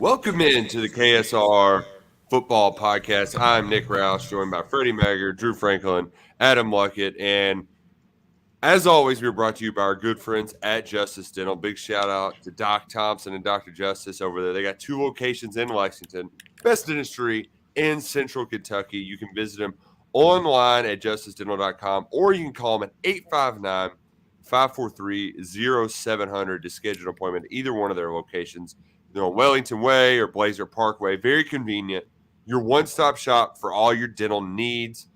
Welcome into the KSR Football Podcast. I'm Nick Rouse, joined by Freddie Maggard, Drew Franklin, Adam Luckett, and as always, we're brought to you by our good friends at Justice Dental. Big shout out to Doc Thompson and Dr. Justice over there. They got 2 locations in Lexington, best dentistry in Central Kentucky. You can visit them online at justicedental.com, or you can call them at 859-543-0700 to schedule an appointment at either one of their locations. They're on Wellington Way or Blazer Parkway. Very convenient. Your one-stop shop for all your dental needs.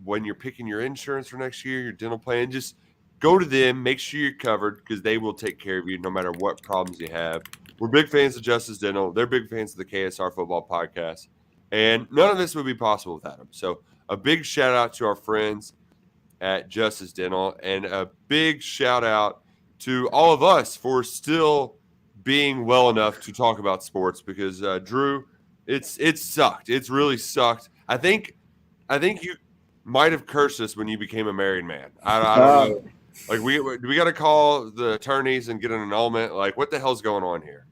When you're picking your insurance for next year, your dental plan, just go to them. Make sure you're covered because they will take care of you no matter what problems you have. We're big fans of Justice Dental. They're big fans of the KSR Football Podcast. And none of this would be possible without them. So a big shout-out to our friends at Justice Dental, and a big shout-out to all of us for still being well enough to talk about sports because, Drew, it's sucked. It's really sucked. I think you might have cursed us when you became a married man. I don't know. Like, we got to call the attorneys and get an annulment. Like, what the hell's going on here?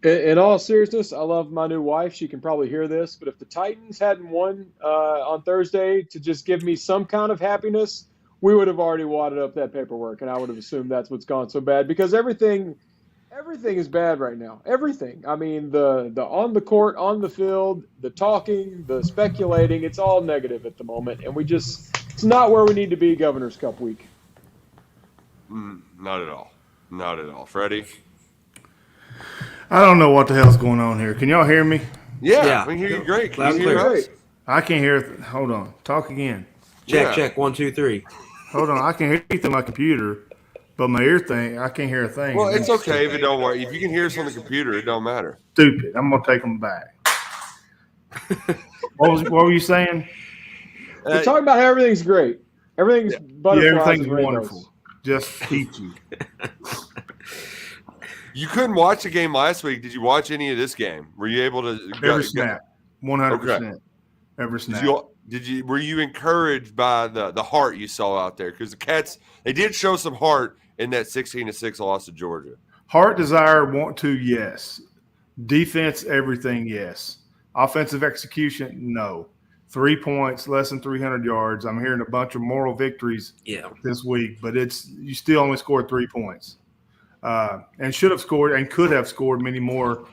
In all seriousness, I love my new wife. She can probably hear this. But if the Titans hadn't won on Thursday to just give me some kind of happiness, we would have already wadded up that paperwork, and I would have assumed that's what's gone so bad because everything is bad right now. Everything. I mean, the on the court, on the field, the talking, the speculating, it's all negative at the moment. And it's not where we need to be Governor's Cup week. Not at all. Not at all. Freddie? I don't know what the hell's going on here. Can y'all hear me? Yeah. We can hear you great. Can you hear us? I can't hear. Hold on. Talk again. Check. 1, 2, 3. Hold on. I can hear you through my computer. But my ear thing, I can't hear a thing. Well, it's okay if it don't work. If you can hear us on the computer, it don't matter. Stupid. I'm going to take them back. What were you saying? We're talking about how everything's great. Everything's butterflies. Yeah, everything's and rainbows. wonderful. Just peachy. You couldn't watch the game last week. Did you watch any of this game? Were you able to? Every snap. 100%. Okay. Every snap. Were you encouraged by the heart you saw out there? Because the Cats, they did show some heart in that 16-6 loss to Georgia. Heart, desire, want to, yes. Defense, everything, yes. Offensive execution, no. 3 points, less than 300 yards. I'm hearing a bunch of moral victories this week, but you still only scored 3 points. And should have scored and could have scored many more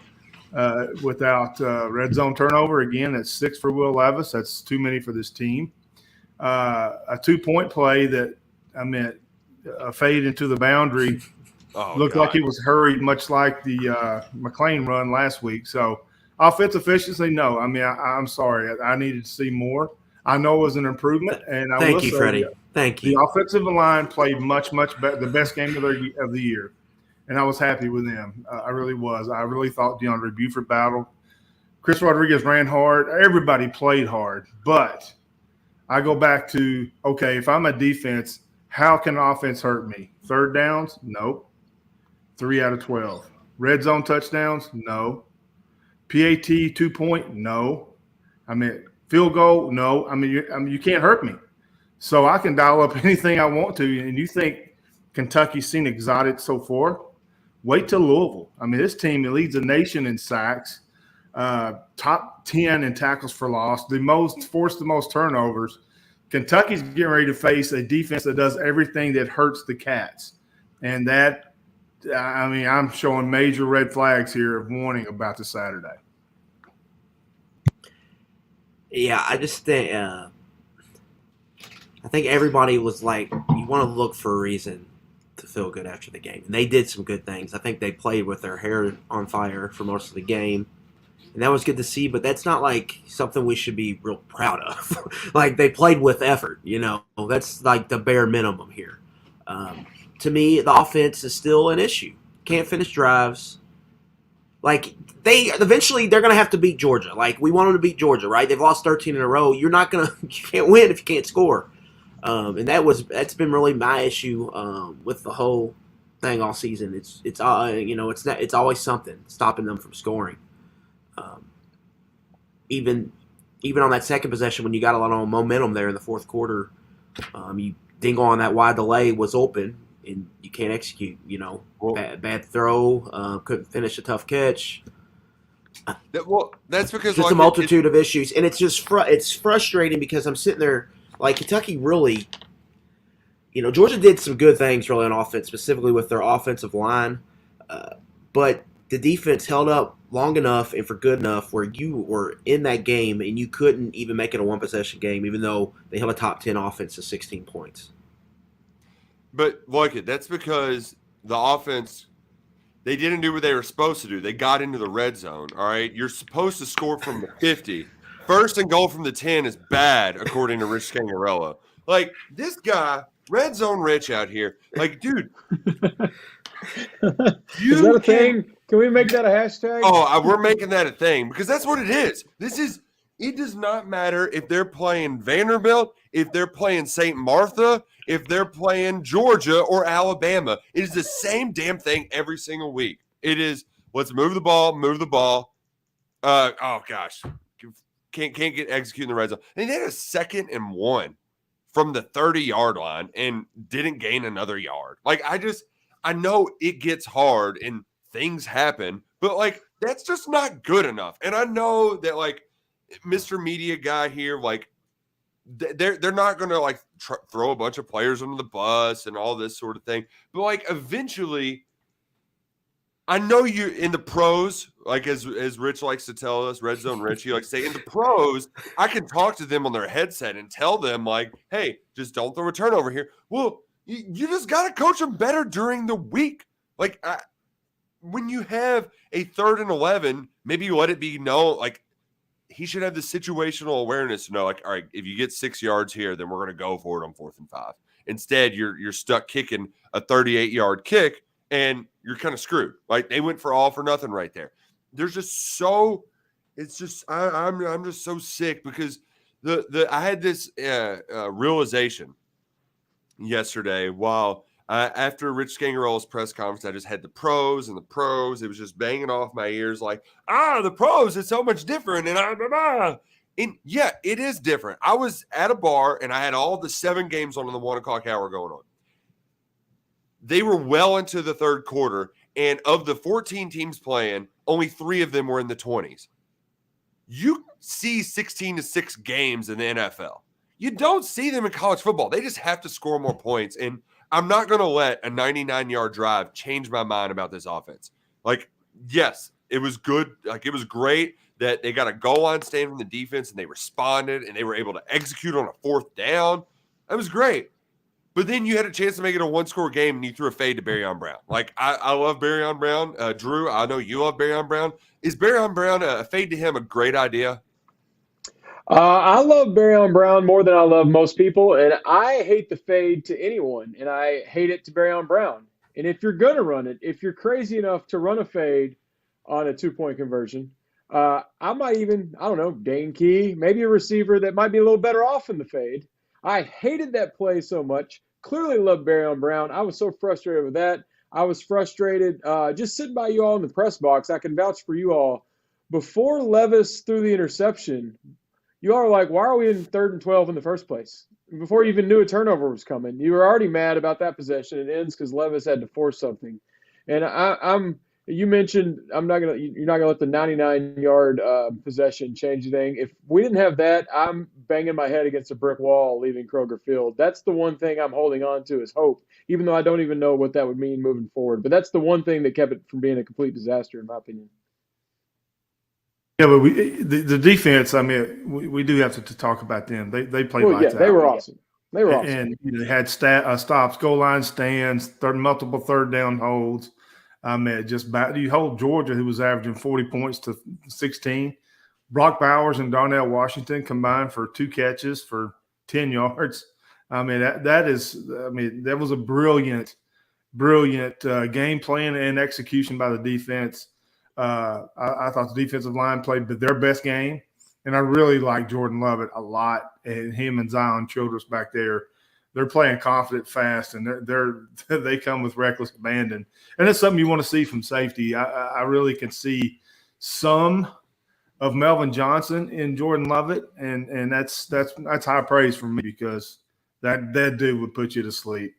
without red zone turnover. Again, that's 6 for Will Levis. That's too many for this team. A 2-point play that, a fade into the boundary looked like it was hurried, much like the McLean run last week. So offensive efficiency, no. I'm sorry. I needed to see more. I know it was an improvement. And Thank you, Freddie. Thank you. The offensive line played much, much better, the best game of the year. And I was happy with them. I really was. I really thought DeAndre Buford battled. Chris Rodriguez ran hard. Everybody played hard. But I go back to, okay, if I'm a defense, how can offense hurt me? Third downs? Nope. 3 out of 12. Red zone touchdowns? No. PAT 2-point? No. Field goal? No. You can't hurt me. So I can dial up anything I want to. And you think Kentucky's seen exotic so far? Wait till Louisville. This team leads the nation in sacks, top 10 in tackles for loss, forced the most turnovers. Kentucky's getting ready to face a defense that does everything that hurts the Cats. And that, I'm showing major red flags here of warning about this Saturday. Yeah, I just think I think everybody was like, you want to look for a reason to feel good after the game. And they did some good things. I think they played with their hair on fire for most of the game. And that was good to see, but that's not like something we should be real proud of. Like, they played with effort, That's like the bare minimum here. To me, the offense is still an issue. Can't finish drives. Like, eventually they're going to have to beat Georgia. Like, we want them to beat Georgia, right? They've lost 13 in a row. You can't win if you can't score. And that's been really my issue with the whole thing all season. It's always something stopping them from scoring. Even on that second possession when you got a lot of momentum there in the fourth quarter, you dingle on that wide delay was open and you can't execute. Bad throw, couldn't finish a tough catch. That's because Just a multitude of issues, and it's just it's frustrating because I'm sitting there like Kentucky really. Georgia did some good things really on offense, specifically with their offensive line, but the defense held up long enough and for good enough where you were in that game and you couldn't even make it a one-possession game, even though they held a top 10 offense to 16 points. But that's because the offense, they didn't do what they were supposed to do. They got into the red zone, all right? You're supposed to score from the 50. First and goal from the 10 is bad, according to Rich Scangarello. Like, this guy, Red Zone Rich out here, like, dude. Is that a thing? Can we make that a hashtag? Oh, we're making that a thing because that's what it is. It does not matter if they're playing Vanderbilt, if they're playing St. Martha, if they're playing Georgia or Alabama. It is the same damn thing every single week. It is, let's move the ball. Oh, gosh. Can't get executing the red zone. And they had a 2nd and 1 from the 30-yard line and didn't gain another yard. Like, I know it gets hard and things happen, but, like, that's just not good enough. And I know that, like, Mr. Media guy here, like, they're not going to, like, throw a bunch of players under the bus and all this sort of thing. But, like, eventually, I know you in the pros, like as Rich likes to tell us, Red Zone Rich, he likes to say, in the pros, I can talk to them on their headset and tell them, like, hey, just don't throw a turnover here. Well, you just got to coach them better during the week. Like, when you have a 3rd and 11, maybe you let it be known, like, he should have the situational awareness to know, like, all right, if you get 6 yards here, then we're going to go for it on 4th and 5. Instead, you're stuck kicking a 38-yard kick, and you're kind of screwed. Like, they went for all for nothing right there. There's just so – it's just – I'm just so sick because I had this realization yesterday while after Rich Scangarello's press conference, I just had the pros. It was just banging off my ears like, the pros, it's so much different. And yeah, it is different. I was at a bar and I had all the 7 games on in the 1 o'clock hour going on. They were well into the 3rd quarter, and of the 14 teams playing, only 3 of them were in the 20s. You see 16-6 games in the NFL. You don't see them in college football. They just have to score more points, and I'm not going to let a 99-yard drive change my mind about this offense. Like, yes, it was good. Like, it was great that they got a goal line stand from the defense, and they responded, and they were able to execute on a 4th down. That was great. But then you had a chance to make it a 1-score game, and you threw a fade to Barryon Brown. Like, I love Barryon Brown. Drew, I know you love Barryon Brown. Is Barryon Brown a fade to him a great idea? I love Barryon Brown more than I love most people, and I hate the fade to anyone, and I hate it to Barryon Brown. And if you're going to run it, if you're crazy enough to run a fade on a 2-point conversion, I might even, I don't know, Dane Key, maybe a receiver that might be a little better off in the fade. I hated that play so much. Clearly loved Barryon Brown. I was so frustrated with that. I was frustrated just sitting by you all in the press box. I can vouch for you all. Before Levis threw the interception, you all are like, why are we in 3rd and 12 in the first place? Before you even knew a turnover was coming. You were already mad about that possession. It ends because Levis had to force something. And you mentioned you're not gonna let the 99-yard possession change anything. If we didn't have that, I'm banging my head against a brick wall leaving Kroger Field. That's the one thing I'm holding on to is hope, even though I don't even know what that would mean moving forward. But that's the one thing that kept it from being a complete disaster, in my opinion. Yeah, but the defense, I mean, we do have to talk about them. They played lights out. They were awesome. They were awesome. And they had stops, goal line stands, multiple 3rd down holds. I mean, you hold Georgia, who was averaging 40 points to 16. Brock Bowers and Darnell Washington combined for 2 catches for 10 yards. I mean, that was a brilliant game plan and execution by the defense. I thought the defensive line played their best game, and I really like Jordan Lovett a lot. And him and Zion Childress back there, they're playing confident, fast, and they come with reckless abandon. And that's something you want to see from safety. I really can see some of Melvin Johnson in Jordan Lovett, and that's high praise for me because that dude would put you to sleep.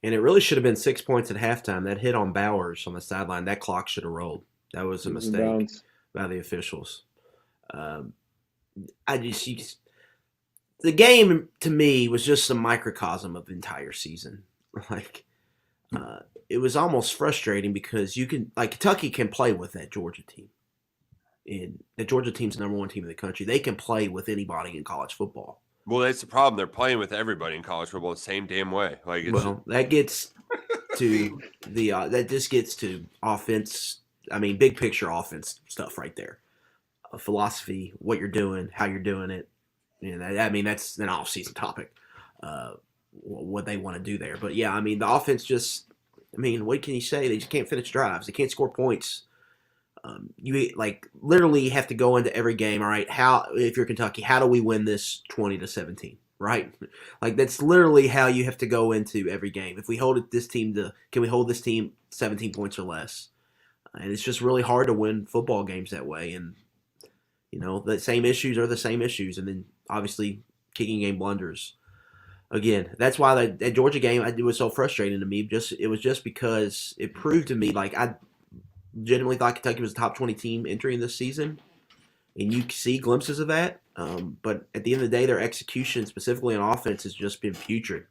And it really should have been 6 points at halftime. That hit on Bowers on the sideline, that clock should have rolled. That was a mistake. by the officials. The game to me was just a microcosm of the entire season. Like, it was almost frustrating because Kentucky can play with that Georgia team. And the Georgia team's the number one team in the country. They can play with anybody in college football. Well, that's the problem. They're playing with everybody in college football the same damn way. Like, that gets to that just gets to offense. I mean, big picture offense stuff right there. Philosophy, what you're doing, how you're doing it. That's an off-season topic. What they want to do there, but yeah, the offense just. What can you say? They just can't finish drives. They can't score points. You literally have to go into every game. All right, if you're Kentucky, how do we win this 20-17? Right, that's literally how you have to go into every game. If we can we hold this team 17 points or less? And it's just really hard to win football games that way. And the same issues are the same issues, and then obviously kicking game blunders. Again, that's why that Georgia game it was so frustrating to me. It was just because it proved to me I genuinely thought Kentucky was a top 20 team entering this season, and you see glimpses of that. But at the end of the day, their execution, specifically on offense, has just been putrid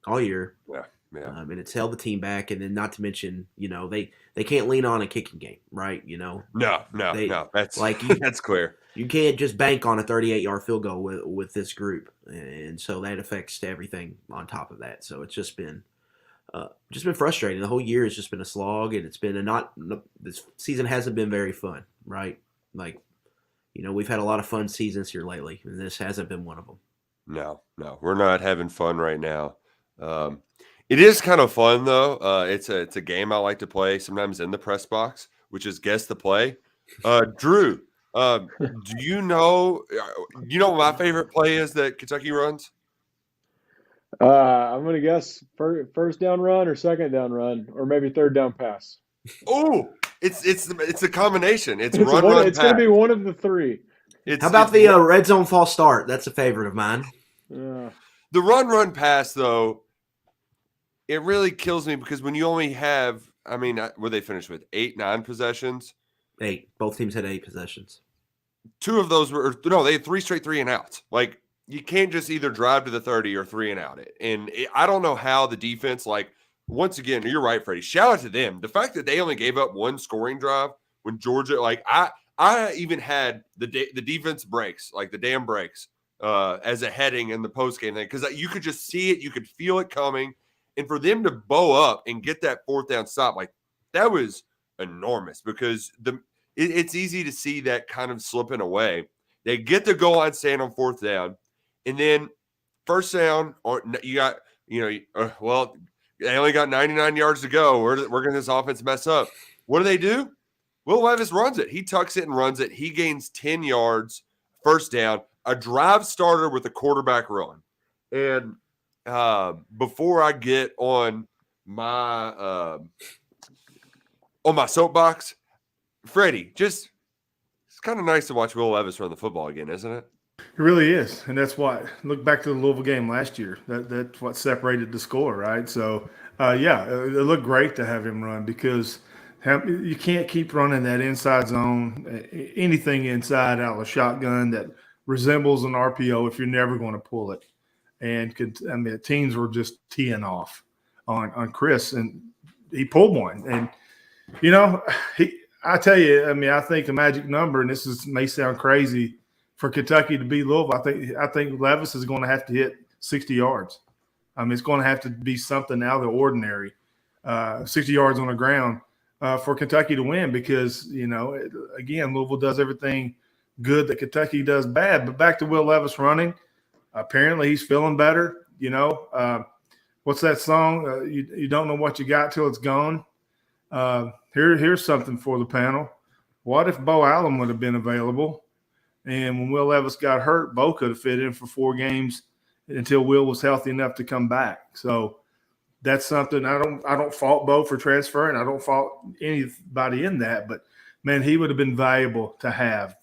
all year. Yeah. And it's held the team back, and then not to mention, they can't lean on a kicking game, right? No. That's that's clear. You can't just bank on a 38-yard field goal with this group, and so that affects everything on top of that. So it's just been frustrating. The whole year has just been a slog, and it's been this season hasn't been very fun, right? We've had a lot of fun seasons here lately, and this hasn't been one of them. No, we're not having fun right now. It is kind of fun though. It's a game I like to play sometimes in the press box, which is guess the play. Drew, do you know what my favorite play is that Kentucky runs? I'm going to guess first down run or second down run or maybe third down pass. Oh, it's a combination. It's run, pass. It's going to be one of the three. How about the red zone false start? That's a favorite of mine. The run pass though, it really kills me because when you only have, where they finished with 8-9 possessions. 8. Both teams had 8 possessions. 2 of those they had 3 straight 3 and outs. You can't just either drive to the 30 or 3 and out it. And I don't know how the defense, once again, you're right, Freddie. Shout out to them. The fact that they only gave up 1 scoring drive when Georgia, I even had the defense breaks, the damn breaks, as a heading in the postgame thing because you could just see it, you could feel it coming, and for them to bow up and get that 4th down stop, that was enormous because it's easy to see that kind of slipping away. They get the goal line stand on 4th down, and then first down, or you got they only got 99 yards to go. We're going to this offense mess up. What do? Will Levis runs it. He tucks it and runs it. He gains 10 yards, first down, a drive starter with a quarterback run. And before I get on my soapbox, Freddie, it's kind of nice to watch Will Levis run the football again, isn't it? It really is, and that's why. Look back to the Louisville game last year. That's what separated the score, right? So, it looked great to have him run because you can't keep running that inside zone, anything inside out of a shotgun that resembles an RPO if you're never going to pull it. And the teams were just teeing off on Chris, and he pulled one. And I tell you, I think the magic number, and this may sound crazy for Kentucky to beat Louisville. I think Levis is going to have to hit 60 yards. It's going to have to be something out of the ordinary, 60 yards on the ground for Kentucky to win because again, Louisville does everything good that Kentucky does bad. But back to Will Levis running. Apparently he's feeling better. What's that song? You don't know what you got till it's gone. Here's something for the panel. What if Bo Allen would have been available? And when Will Levis got hurt, Bo could have fit in for 4 games until Will was healthy enough to come back. So that's something I don't fault Bo for transferring. I don't fault anybody in that. But man, he would have been valuable to have.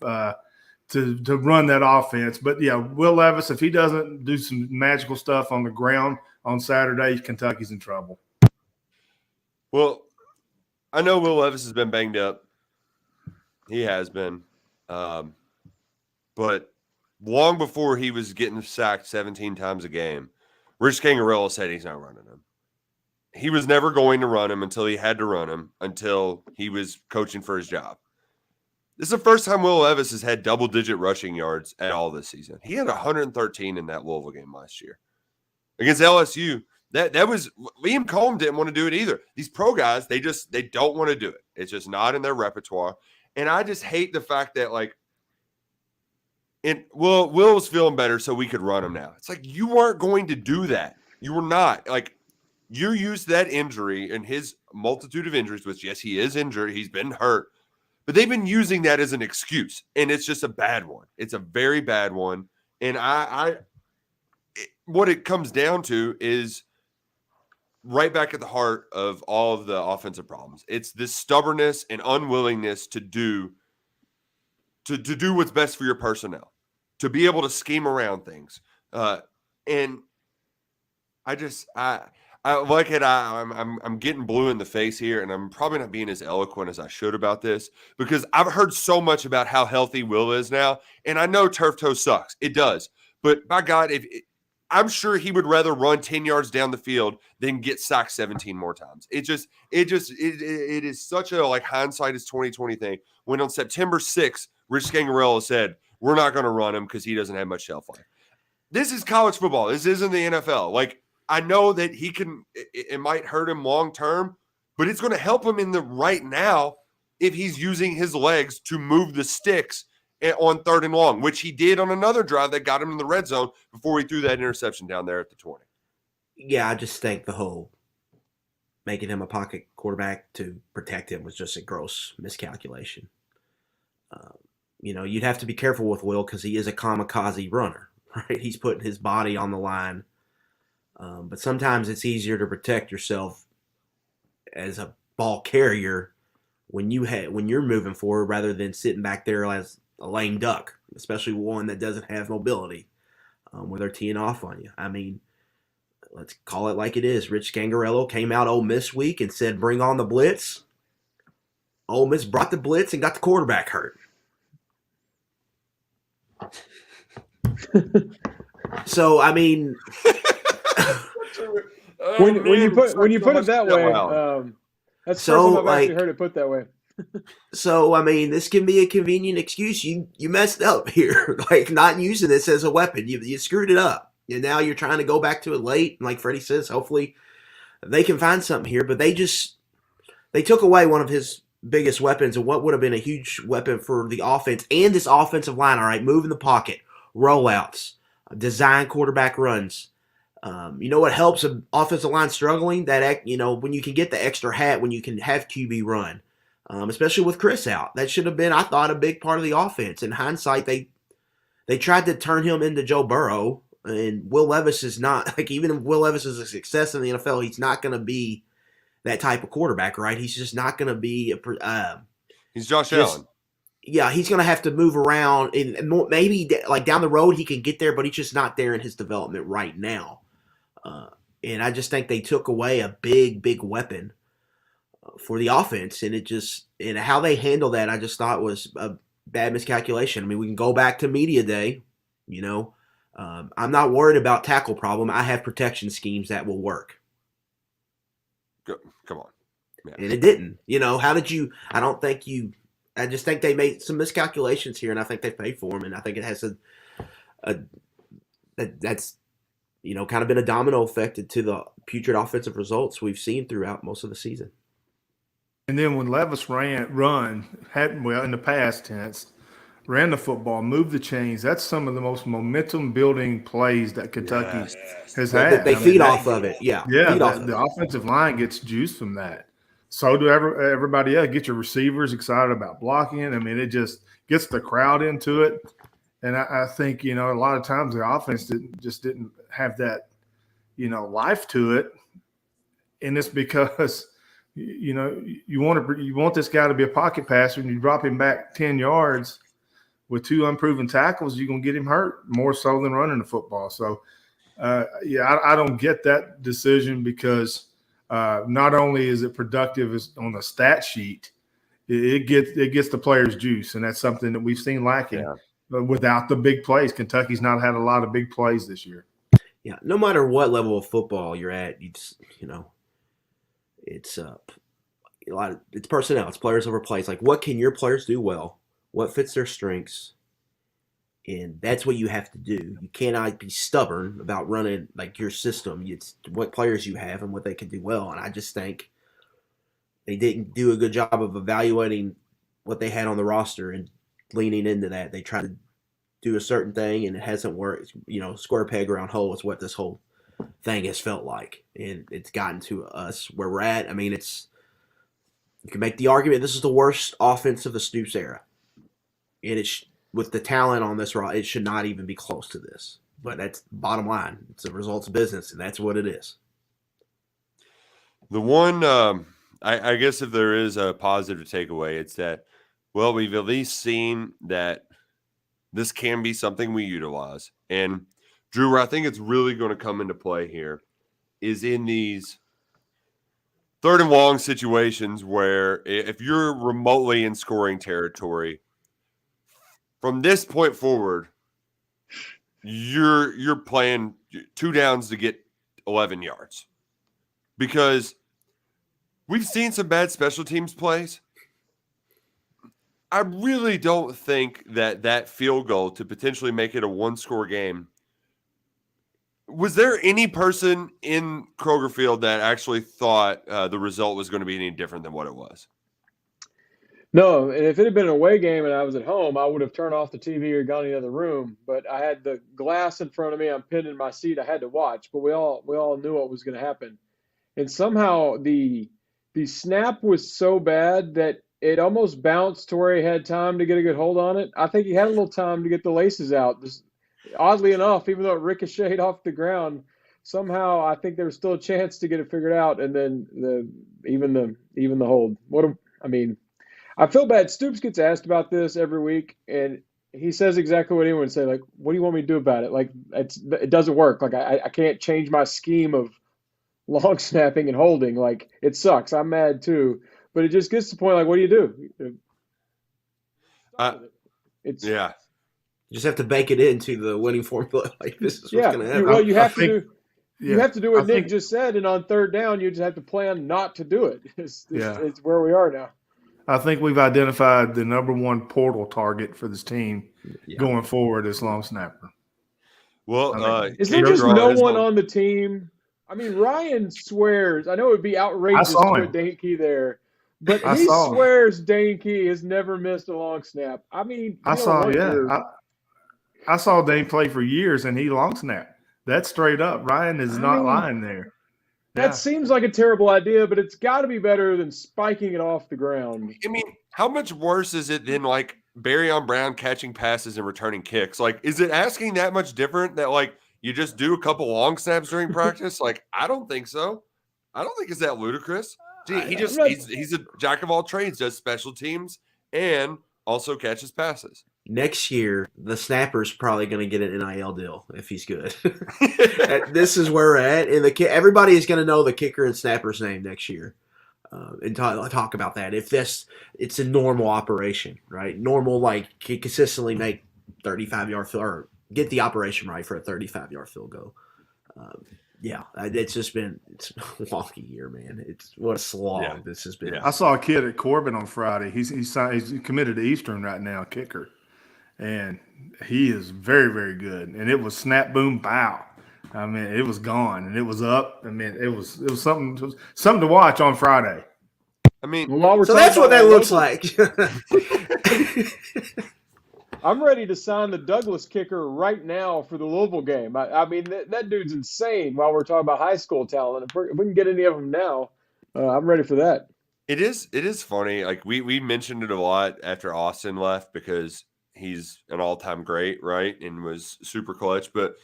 To run that offense. But, yeah, Will Levis, if he doesn't do some magical stuff on the ground on Saturday, Kentucky's in trouble. Well, I know Will Levis has been banged up. He has been. But long before he was getting sacked 17 times a game, Rich Scangarello said he's not running him. He was never going to run him until he had to run him, until he was coaching for his job. This is the first time Will Levis has had double-digit rushing yards at all this season. He had 113 in that Louisville game last year. Against LSU, that was – Liam Cohen didn't want to do it either. These pro guys, they don't want to do it. It's just not in their repertoire. And I just hate the fact that, like, Will was feeling better so we could run him now. It's like you weren't going to do that. You were not. Like, you used that injury and his multitude of injuries, which, yes, he is injured. He's been hurt. But they've been using that as an excuse, and it's just a bad one. It's a very bad one. And what it comes down to is right back at the heart of all of the offensive problems. It's this stubbornness and unwillingness to do what's best for your personnel, to be able to scheme around things. And I'm getting blue in the face here, and I'm probably not being as eloquent as I should about this because I've heard so much about how healthy Will is now, and I know turf toe sucks. It does. But by God, I'm sure he would rather run 10 yards down the field than get sacked 17 more times. It is such a like hindsight is 2020 thing. When on September 6th, Rich Scangarello said, we're not going to run him because he doesn't have much shelf life. This is college football. This isn't the NFL. Like, I know that it might hurt him long term, but it's going to help him in the right now if he's using his legs to move the sticks on 3rd and long, which he did on another drive that got him in the red zone before he threw that interception down there at the 20. Yeah, I just think the whole making him a pocket quarterback to protect him was just a gross miscalculation. You'd have to be careful with Will because he is a kamikaze runner, right? He's putting his body on the line. But sometimes it's easier to protect yourself as a ball carrier when you're moving forward rather than sitting back there as a lame duck, especially one that doesn't have mobility where they're teeing off on you. I mean, let's call it like it is. Rich Scangarello came out Ole Miss week and said, bring on the blitz. Ole Miss brought the blitz and got the quarterback hurt. So, I mean... when you put it that way, that's the first time I've actually heard it put that way. So, I mean, this can be a convenient excuse. You messed up here, like not using this as a weapon. You screwed it up, and now you're trying to go back to it late. And like Freddie says, hopefully they can find something here. But they took away one of his biggest weapons and what would have been a huge weapon for the offense and this offensive line. All right, move in the pocket, rollouts, design quarterback runs. You know what helps an offensive line struggling? That when you can get the extra hat, when you can have QB run, especially with Chris out. That should have been, I thought, a big part of the offense. In hindsight, they tried to turn him into Joe Burrow, and Will Levis is not, like, even if Will Levis is a success in the NFL, he's not going to be that type of quarterback, right? He's just not going to be he's Josh Allen. Yeah, he's going to have to move around, and maybe like down the road he can get there, but he's just not there in his development right now. And I just think they took away a big weapon for the offense, and how they handle that, I just thought was a bad miscalculation. I mean, we can go back to media day, I'm not worried about tackle problem. I have protection schemes that will work. Come on. Yeah. And it didn't. How did you – I just think they made some miscalculations here, and I think they paid for them, and I think it has that's kind of been a domino effect to the putrid offensive results we've seen throughout most of the season. And then when Levis in the past tense, ran the football, moved the chains, that's some of the most momentum-building plays that Kentucky has had. They feed off of it, yeah. Yeah, the offensive line gets juice from that. So do everybody else. Get your receivers excited about blocking. I mean, it just gets the crowd into it. And I think, a lot of times the offense didn't have that, life to it. And it's because, you want this guy to be a pocket passer, and you drop him back 10 yards with 2 unproven tackles, you're going to get him hurt more so than running the football. So, I don't get that decision because not only is it productive on the stat sheet, it gets the players juice, and that's something that we've seen lacking without the big plays. Kentucky's not had a lot of big plays this year. Yeah, no matter what level of football you're at, it's it's personnel, it's players over plays. Like, what can your players do well? What fits their strengths? And that's what you have to do. You cannot be stubborn about running like your system. It's what players you have and what they can do well. And I just think they didn't do a good job of evaluating what they had on the roster and leaning into that. They tried to do a certain thing and it hasn't worked. Square peg round hole is what this whole thing has felt like. And it's gotten to us where we're at. I mean, you can make the argument this is the worst offense of the Stoops era. And with the talent on this roster, it should not even be close to this. But that's bottom line. It's a results of business, and that's what it is. The one, I guess if there is a positive takeaway, it's that, well, we've at least seen that this can be something we utilize. And, Drew, where I think it's really going to come into play here is in these third and long situations where if you're remotely in scoring territory, from this point forward, you're playing 2 downs to get 11 yards. Because we've seen some bad special teams plays. I really don't think that field goal to potentially make it a 1-score game. Was there any person in Kroger Field that actually thought the result was going to be any different than what it was? No, and if it had been an away game and I was at home, I would have turned off the TV or gone in the other room. But I had the glass in front of me. I'm pinned in my seat. I had to watch, but we all knew what was going to happen. And somehow the snap was so bad that it almost bounced to where he had time to get a good hold on it. I think he had a little time to get the laces out. Oddly enough, even though it ricocheted off the ground, somehow I think there was still a chance to get it figured out. And then even the hold. I feel bad. Stoops gets asked about this every week, and he says exactly what anyone would say. Like, what do you want me to do about it? Like, it doesn't work. Like, I can't change my scheme of long snapping and holding. Like, it sucks. I'm mad too. But it just gets to the point, like, what do you do? Yeah. You just have to bake it into the winning formula. Like, this is what's going to happen. Well, you have to do what Nick just said, and on third down, you just have to plan not to do it. It's where we are now. I think we've identified the number one portal target for this team going forward as long snapper. Well, is there just no one on the team? I mean, Ryan swears. I know it would be outrageous to put Dane Key there, but he swears Dane Key has never missed a long snap. I mean, I saw Dane play for years, and he long snapped. That's straight up. Ryan is not lying there. That seems like a terrible idea, but it's got to be better than spiking it off the ground. I mean, how much worse is it than, like, Barry Brown catching passes and returning kicks? Like, is it asking that much different that, like, you just do a couple long snaps during practice? Like, I don't think so. I don't think it's that ludicrous. He's a jack of all trades, does special teams and also catches passes. Next year, the snapper's probably going to get an NIL deal if he's good. This is where we're at. And everybody is going to know the kicker and snapper's name next year and talk about that. If it's a normal operation, right? Normal, like, consistently make 35-yard field or get the operation right for a 35-yard field goal. It's a wonky year, man. What a slog this has been. Yeah. I saw a kid at Corbin on Friday. He's committed to Eastern right now, kicker. And he is very, very good. And it was snap, boom, bow. I mean, it was gone and it was up. I mean, it was something to watch on Friday. I mean, so that's what that looks like. I'm ready to sign the Douglas kicker right now for the Louisville game. I mean, that dude's insane while we're talking about high school talent. If we can get any of them now, I'm ready for that. It is funny. Like, we mentioned it a lot after Austin left because he's an all-time great, right? And was super clutch. But,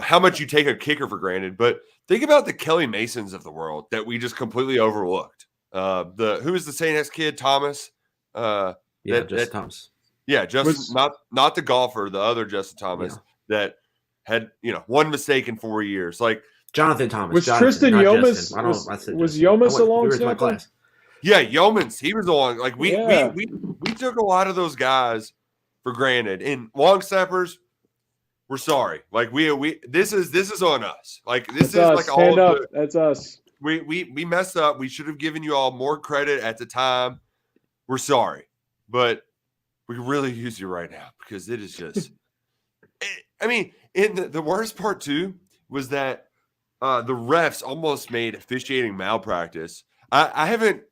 how much you take a kicker for granted. But think about the Kelly Masons of the world that we just completely overlooked. Who is the St. X kid? Thomas? Justin Thomas. Yeah, not the golfer, the other Justin Thomas that had, one mistake in 4 years. Like, Jonathan Thomas. Was Tristan Yomas? Was Yomas a long snapper? Yeah, Yeomans, he was on. Like we Yeah. we took a lot of those guys for granted. And long snappers, we're sorry. Like we this is on us. Like this That's is us. like all Hand of up. the That's us. we messed up. We should have given you all more credit at the time. We're sorry, but we can really use you right now because it is just. I mean, and the worst part too was that the refs almost made officiating malpractice. I haven't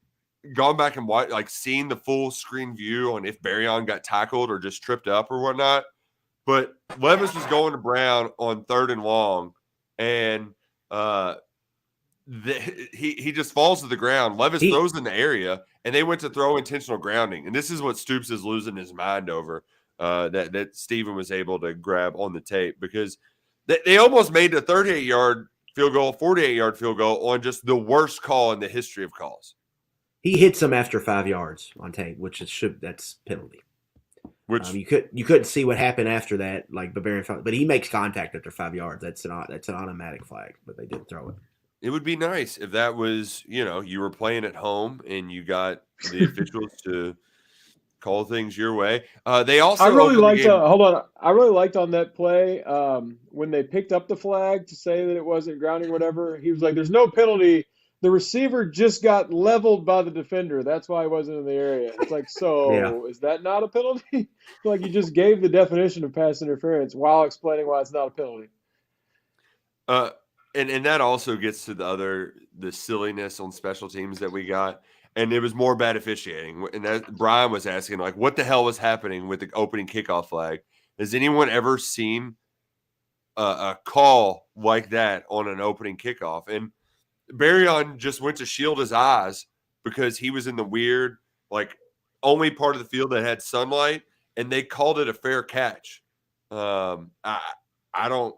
gone back and watched, like, seen the full screen view on if Barryon got tackled or just tripped up or whatnot. But Levis was going to Brown on 3rd and long, and he just falls to the ground. Levis throws in the area, and they went to throw intentional grounding. And this is what Stoops is losing his mind over. That Steven was able to grab on the tape, because they almost made a 38-yard field goal, 48-yard field goal on just the worst call in the history of calls. He hits him after 5 yards on tape, that's penalty. Which you couldn't see what happened after that, like Barbarian, but he makes contact after 5 yards. That's an automatic flag, but they did throw it. It would be nice if that was, you were playing at home and you got the officials to call things your way. They also I really liked hold on. I really liked on that play when they picked up the flag to say that it wasn't grounding or whatever. He was like, "There's no penalty. The receiver just got leveled by the defender. That's why he wasn't in the area." It's like, Is that not a penalty? Like, you just gave the definition of pass interference while explaining why it's not a penalty. And that also gets to the silliness on special teams that we got. And it was more bad officiating. And that Brian was asking, like, what the hell was happening with the opening kickoff flag? Has anyone ever seen a call like that on an opening kickoff? And Barryon just went to shield his eyes because he was in the weird, like, only part of the field that had sunlight, and they called it a fair catch. I don't.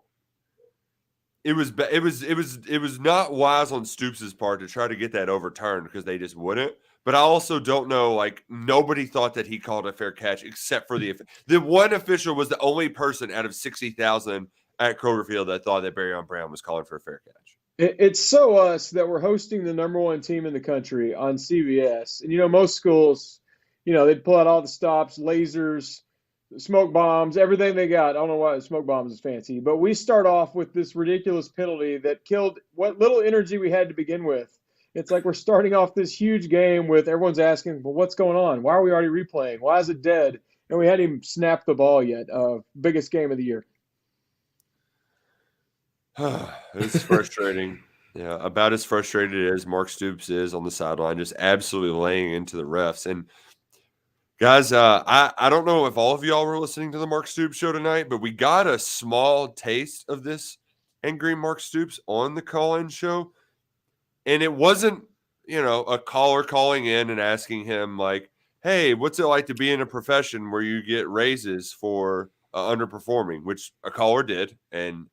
It was not wise on Stoops' part to try to get that overturned because they just wouldn't. But I also don't know, like, nobody thought that he called a fair catch except for the one official was the only person out of 60,000 at Kroger Field that thought that Barryon Brown was calling for a fair catch. It's so us that we're hosting the number one team in the country on CBS. And, most schools, they'd pull out all the stops, lasers, smoke bombs, everything they got. I don't know why smoke bombs is fancy, but we start off with this ridiculous penalty that killed what little energy we had to begin with. It's like we're starting off this huge game with everyone's asking, well, what's going on? Why are we already replaying? Why is it dead? And we hadn't even snapped the ball yet. Biggest game of the year. It's frustrating. Yeah, about as frustrated as Mark Stoops is on the sideline, just absolutely laying into the refs. And guys, I don't know if all of y'all were listening to the Mark Stoops show tonight, but we got a small taste of this angry Mark Stoops on the call-in show. And it wasn't, a caller calling in and asking him, like, hey, what's it like to be in a profession where you get raises for underperforming, which a caller did. And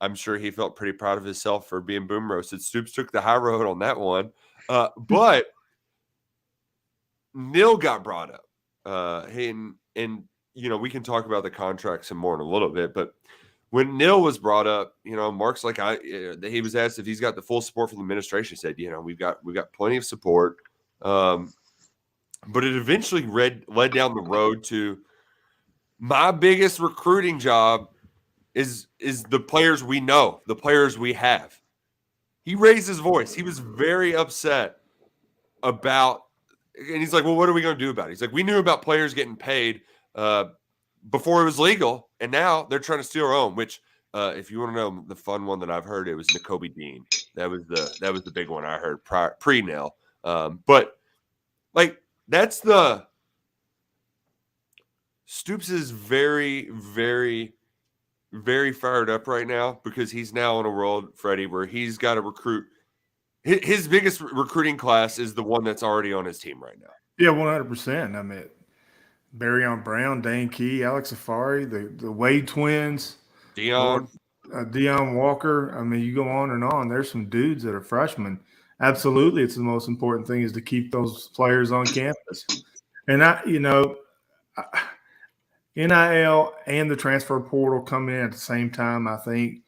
I'm sure he felt pretty proud of himself for being boom roasted. Stoops took the high road on that one. But Neil got brought up. And we can talk about the contract some more in a little bit, but when Neil was brought up, Mark's like, he was asked if he's got the full support from the administration. He said, we've got plenty of support. But it eventually led down the road to my biggest recruiting job is the players we know, the players we have. He raised his voice. He was very upset about. And he's like, well, what are we going to do about it? He's like, we knew about players getting paid before it was legal, and now they're trying to steal our own, which if you want to know the fun one that I've heard, it was N'Kobe Dean. That was the big one I heard pre-Nell. But, like, that's the – Stoops is very, very, very fired up right now because he's now in a world, Freddie, where he's got to recruit – his biggest recruiting class is the one that's already on his team right now. Yeah, 100%. I mean, Barryon Brown, Dane Key, Alex Safari, the Wade twins, Dion Walker. I mean, you go on and on. There's some dudes that are freshmen. Absolutely, it's the most important thing is to keep those players on campus. And NIL and the transfer portal come in at the same time, I think,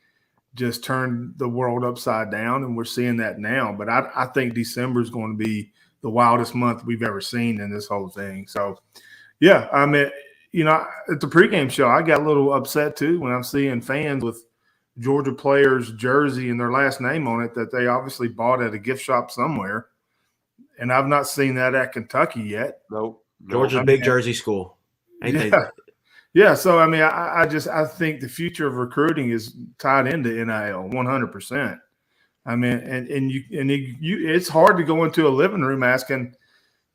just turned the world upside down, and we're seeing that now. But I think December is going to be the wildest month we've ever seen in this whole thing. So, yeah, I mean, at the pregame show, I got a little upset too when I'm seeing fans with Georgia players' jersey and their last name on it that they obviously bought at a gift shop somewhere. And I've not seen that at Kentucky yet. Nope. Georgia's big jersey school. Ain't they? Yeah. So, I mean, I think the future of recruiting is tied into NIL 100%. I mean, and it's hard to go into a living room asking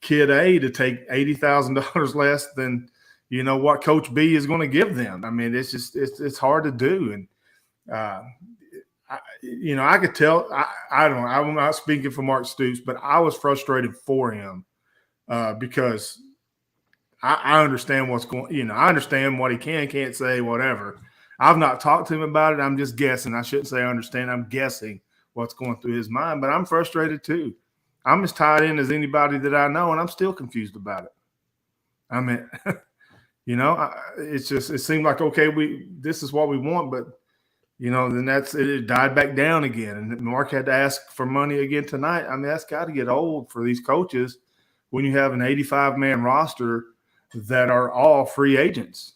kid A to take $80,000 less than, what Coach B is going to give them. I mean, it's hard to do. And, I could tell, I don't know, I'm not speaking for Mark Stoops, but I was frustrated for him because I understand what's going, I understand what he can't say, whatever. I've not talked to him about it. I'm just guessing. I shouldn't say I understand. I'm guessing what's going through his mind, but I'm frustrated too. I'm as tied in as anybody that I know, and I'm still confused about it. I mean, it seemed like, okay, this is what we want, but then it died back down again. And Mark had to ask for money again tonight. I mean, that's got to get old for these coaches when you have an 85-man roster that are all free agents.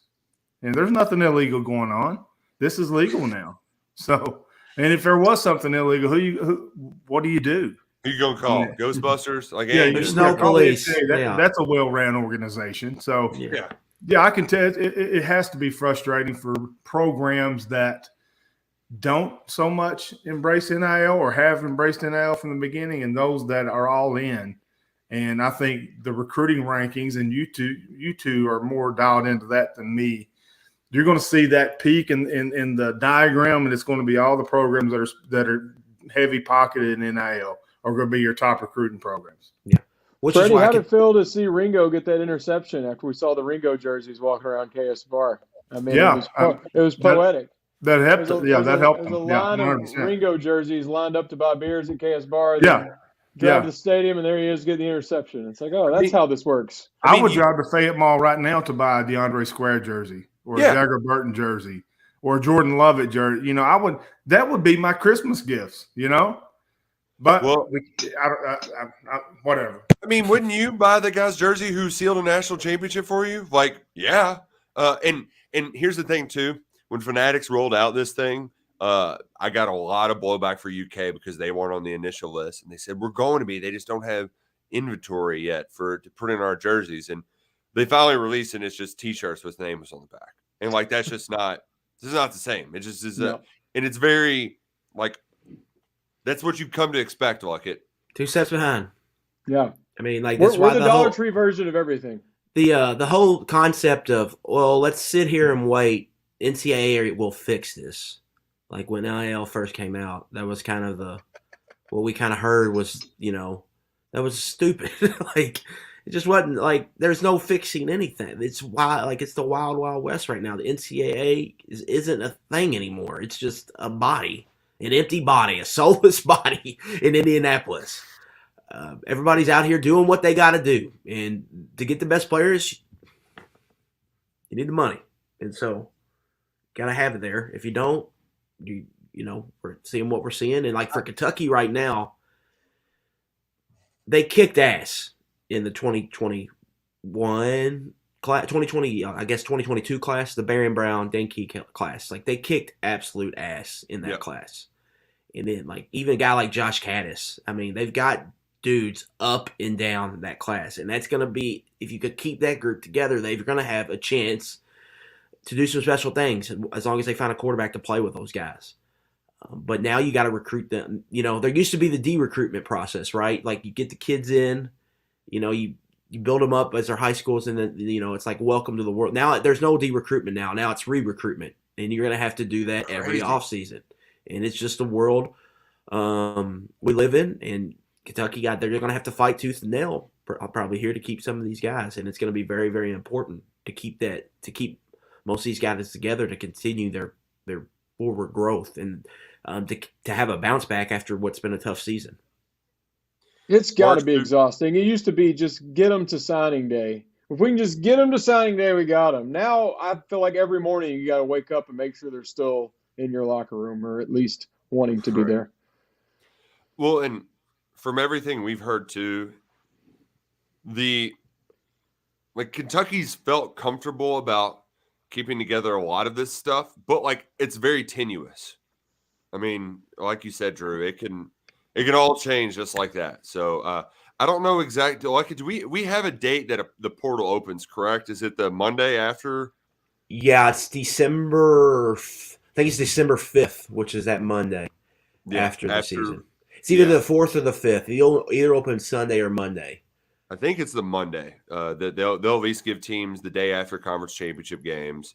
And there's nothing illegal going on. This is legal now. So, and if there was something illegal, what do you do? Who you going to call? Ghostbusters? There's no police. That's a well-ran organization. So, yeah, I can tell it has to be frustrating for programs that don't so much embrace NIL or have embraced NIL from the beginning, and those that are all in. And I think the recruiting rankings, and you two are more dialed into that than me. You're going to see that peak in the diagram, and it's going to be all the programs that are heavy pocketed in NIL are going to be your top recruiting programs. Yeah. Freddie, how did it feel to see Ringo get that interception after we saw the Ringo jerseys walking around KSR? I mean, it was poetic. That helped. That helped. There's a line of 100%. Ringo jerseys lined up to buy beers at KS Bar. Drive to the stadium, and there he is getting the interception. It's like, oh, that's how this works. I would drive to Fayette Mall right now to buy a DeAndre Square jersey or a Jagger Burton jersey or a Jordan Lovett jersey. That would be my Christmas gifts, But whatever. I mean, wouldn't you buy the guy's jersey who sealed a national championship for you? Yeah. And here's the thing, too. When Fanatics rolled out this thing, I got a lot of blowback for UK because they weren't on the initial list. And they said, we're going to be. They just don't have inventory yet to put in our jerseys. And they finally released it, and it's just T-shirts with names on the back. And, that's just not – this is not the same. It just is and it's very, that's what you come to expect, it. 2 steps behind. Yeah. I mean, we're the Dollar Tree version of everything. The whole concept of, let's sit here and wait. NCAA will fix this. Like when NIL first came out, that was kind of what we kind of heard was, that was stupid. It just wasn't there's no fixing anything. It's wild, it's the wild, wild west right now. The NCAA isn't a thing anymore. It's just a body, an empty body, a soulless body in Indianapolis. Everybody's out here doing what they got to do. And to get the best players, you need the money. And so, got to have it there. If you don't, we're seeing what we're seeing. And for Kentucky right now, they kicked ass in the 2021 class, 2022 class, the Barron Brown, Denke class. They kicked absolute ass in that class. And then even a guy like Josh Caddis, I mean, they've got dudes up and down that class. And that's going to be, if you could keep that group together, they're going to have a chance to do some special things as long as they find a quarterback to play with those guys. But now you got to recruit them. There used to be the de-recruitment process, right? You get the kids in, you build them up as their high schools, and then, it's welcome to the world. Now there's no de-recruitment now. Now it's re-recruitment, and you're going to have to do that every offseason. And it's just the world we live in, and Kentucky they're going to have to fight tooth and nail probably here to keep some of these guys, and it's going to be very, very important to keep most of these guys together to continue their forward growth and to have a bounce back after what's been a tough season. It's got to be exhausting. It used to be just get them to signing day. If we can just get them to signing day, we got them. Now I feel like every morning you got to wake up and make sure they're still in your locker room or at least wanting to be there. Well, and from everything we've heard too, Kentucky's felt comfortable about keeping together a lot of this stuff, but like it's very tenuous. I mean, like you said, Drew, it can all change just like that. So I don't know exactly. Like, do we have a date that the portal opens? Correct? Is it the Monday after? Yeah, it's December. I think it's December 5th, which is that Monday after the season. It's either the 4th or the 5th. You'll either open Sunday or Monday. I think it's the Monday. They'll at least give teams the day after conference championship games,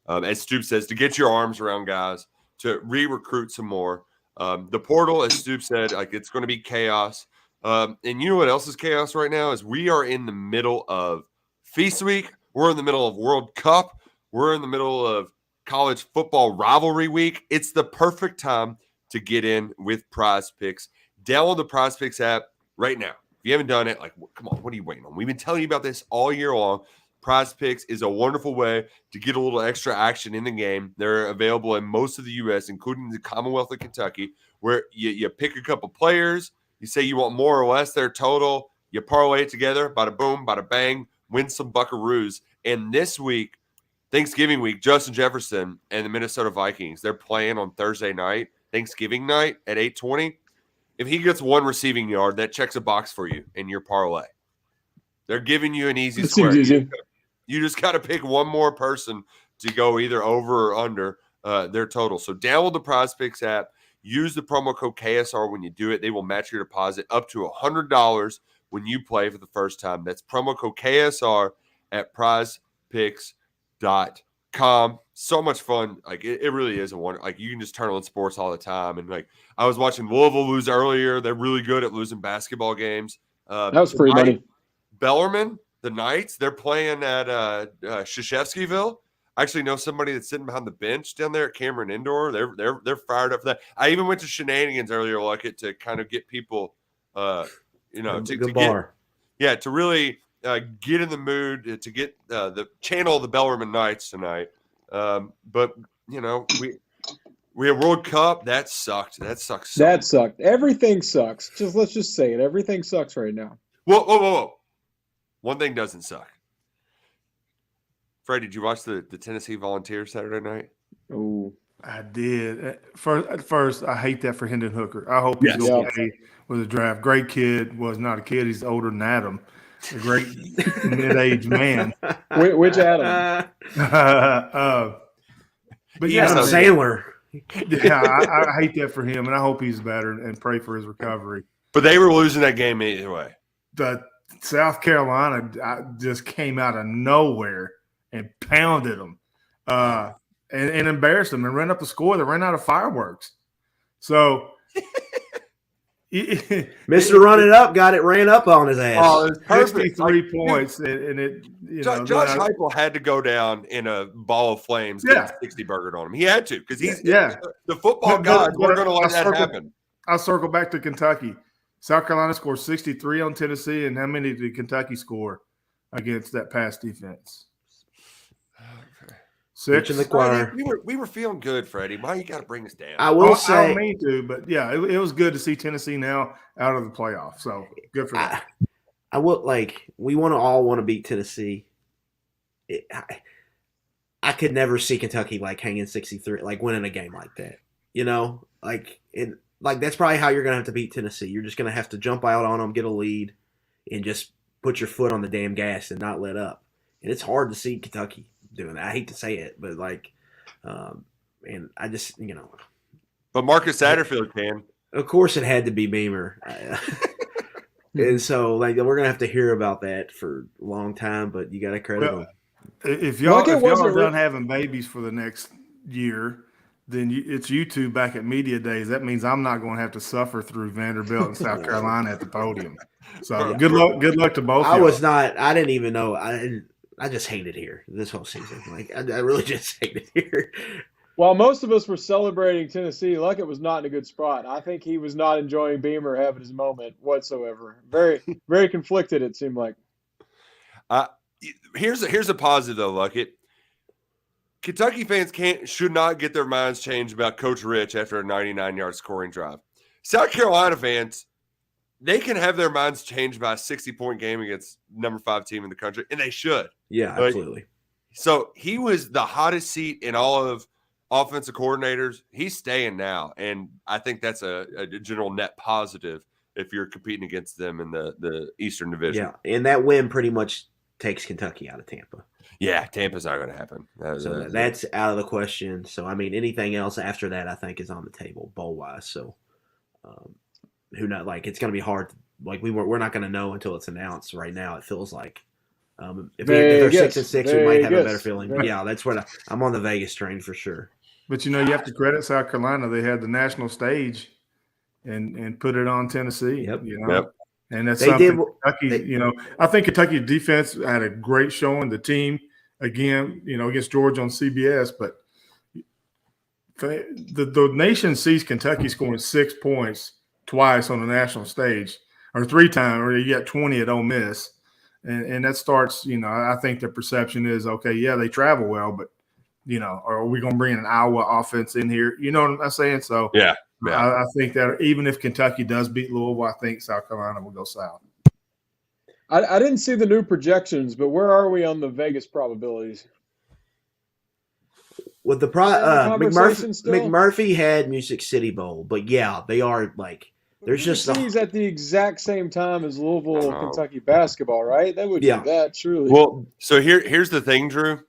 as Stoops says, to get your arms around guys, to re-recruit some more. The portal, as Stoops said, like it's going to be chaos. And you know what else is chaos right now is we are in the middle of Feast Week. We're in the middle of World Cup. We're in the middle of college football rivalry week. It's the perfect time to get in with Prize Picks. Download the Prize Picks app right now. If you haven't done it, like, come on, what are you waiting on? We've been telling you about this all year long. Prize Picks is a wonderful way to get a little extra action in the game. They're available in most of the U.S., including the Commonwealth of Kentucky, where you pick a couple players, you say you want more or less their total, you parlay it together, bada boom, bada bang, win some buckaroos. And this week, Thanksgiving week, Justin Jefferson and the Minnesota Vikings, they're playing on Thursday night, Thanksgiving night at 8:20. If he gets one receiving yard, that checks a box for you in your parlay. They're giving you an easy square. Easy. You just got to pick one more person to go either over or under their total. So download the Prize Picks app. Use the promo code KSR when you do it. They will match your deposit up to $100 when you play for the first time. That's promo code KSR at prizepicks.com. So much fun. Like it really is a wonder. Like you can just turn on sports all the time. And like I was watching Louisville lose earlier. They're really good at losing basketball games. That was free money. Bellarmine, the Knights, they're playing at Krzyzewskiville. I actually know somebody that's sitting behind the bench down there at Cameron Indoor. They're fired up for that. I even went to Shenanigans earlier, like to kind of get people, to really get in the mood to get the channel of the Bellarmine Knights tonight. But we have World Cup. That sucked. That sucks. That sucked. Everything sucks. Let's just say it. Everything sucks right now. Whoa. One thing doesn't suck. Fred, did you watch the Tennessee Volunteers Saturday night? Oh, I did. At first, I hate that for Hendon Hooker. I hope he's okay with the draft. Great kid. Was not a kid. He's older than Adam. A great mid-aged man. Which Adam? But yeah, Adam Sandler. Yeah, I hate that for him, and I hope he's better and pray for his recovery. But they were losing that game either way. The South Carolina just came out of nowhere and pounded them and embarrassed them and ran up the score. They ran out of fireworks. So Mr. Run It Up ran up on his ass. Oh, it was 63 points. And it, Josh Heupel had to go down in a ball of flames, getting 60 burgered on him. He had to because he's the football gods weren't going to let that happen. I'll circle back to Kentucky. South Carolina scored 63 on Tennessee, and how many did Kentucky score against that pass defense? 6 in the choir. We were feeling good, Freddie. Why you got to bring us down? I will say, I don't mean to, but yeah, it was good to see Tennessee now out of the playoff. So good for them. I will we all want to beat Tennessee. I could never see Kentucky hanging 63, winning a game like that. That's probably how you're gonna have to beat Tennessee. You're just gonna have to jump out on them, get a lead, and just put your foot on the damn gas and not let up. And it's hard to see Kentucky doing that. I hate to say it, but and I just But Marcus Satterfield can. Of course, it had to be Beamer, and so we're gonna have to hear about that for a long time. But you got to credit them. If y'all are done having babies for the next year, then it's you two back at media days. That means I'm not going to have to suffer through Vanderbilt and South Carolina at the podium. So good luck to both. I was not. I didn't even know. I just hated here this whole season. I really just hated here. While most of us were celebrating Tennessee, Luckett was not in a good spot. I think he was not enjoying Beamer having his moment whatsoever. Very, very conflicted. It seemed like. Here's a positive though, Luckett. Kentucky fans should not get their minds changed about Coach Rich after a 99-yard scoring drive. South Carolina fans, they can have their minds changed by a 60-point game against number 5 team in the country, and they should. Yeah, absolutely. So he was the hottest seat in all of offensive coordinators. He's staying now, and I think that's a general net positive if you're competing against them in the Eastern Division. Yeah, and that win pretty much takes Kentucky out of Tampa. Yeah, Tampa's not going to happen. So that's out of the question. So, I mean, anything else after that I think is on the table bowl-wise. So, who knows? Like, it's going to be hard. Like, we're not going to know until it's announced right now, it feels like. If they're 6-6, we might have a better feeling. But yeah, that's what I'm on the Vegas train for sure. But, you have to credit South Carolina. They had the national stage and put it on Tennessee. Yep. Yep. And that's They something did- Kentucky, I think Kentucky's defense had a great showing. The team, again, against Georgia on CBS. But the nation sees Kentucky scoring 6 points twice on the national stage, or 3 times, or you got 20 at Ole Miss. And that starts, I think the perception is, okay, yeah, they travel well, but, are we going to bring an Iowa offense in here? You know what I'm saying? So, yeah. I think that even if Kentucky does beat Louisville, I think South Carolina will go south. I didn't see the new projections, but where are we on the Vegas probabilities? With the conversation still? McMurphy had Music City Bowl, but yeah, they are like there's just City's at the exact same time as Louisville, Kentucky basketball, right? They would do that, surely. Well, so here's the thing, Drew.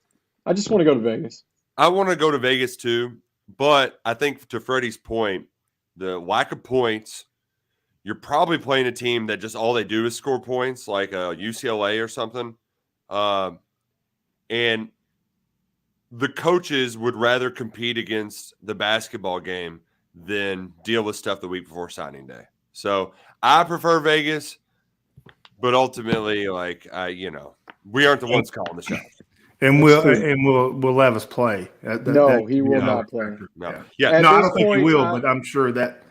I just want to go to Vegas. I want to go to Vegas too, but I think to Freddie's point, the lack of points, you're probably playing a team that just all they do is score points, like UCLA or something. And the coaches would rather compete against the basketball game than deal with stuff the week before signing day. So I prefer Vegas, but ultimately, we aren't the ones calling the shots. And will Levis play? He will not play. No, I don't think he will, but I'm sure that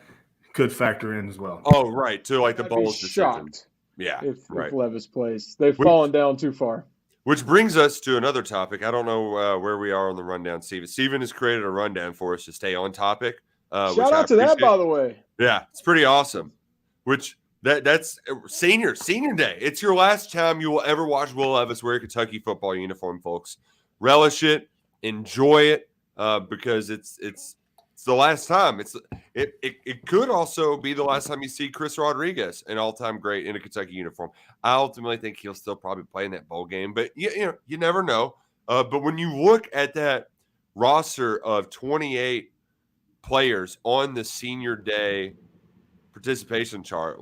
could factor in as well. Oh, right. To the I'd bowl's be decision. shocked. Yeah, if Levis plays, they've fallen down too far. Which brings us to another topic. I don't know where we are on the rundown, Steven. Steven has created a rundown for us to stay on topic. Shout out to that, by the way. Yeah, it's pretty awesome. Which that's senior day. It's your last time you will ever watch Will Levis wear a Kentucky football uniform, folks. Relish it, enjoy it, because it's the last time. It could also be the last time you see Chris Rodriguez, an all-time great in a Kentucky uniform. I ultimately think he'll still probably play in that bowl game, but you never know. But when you look at that roster of 28 players on the senior day participation chart,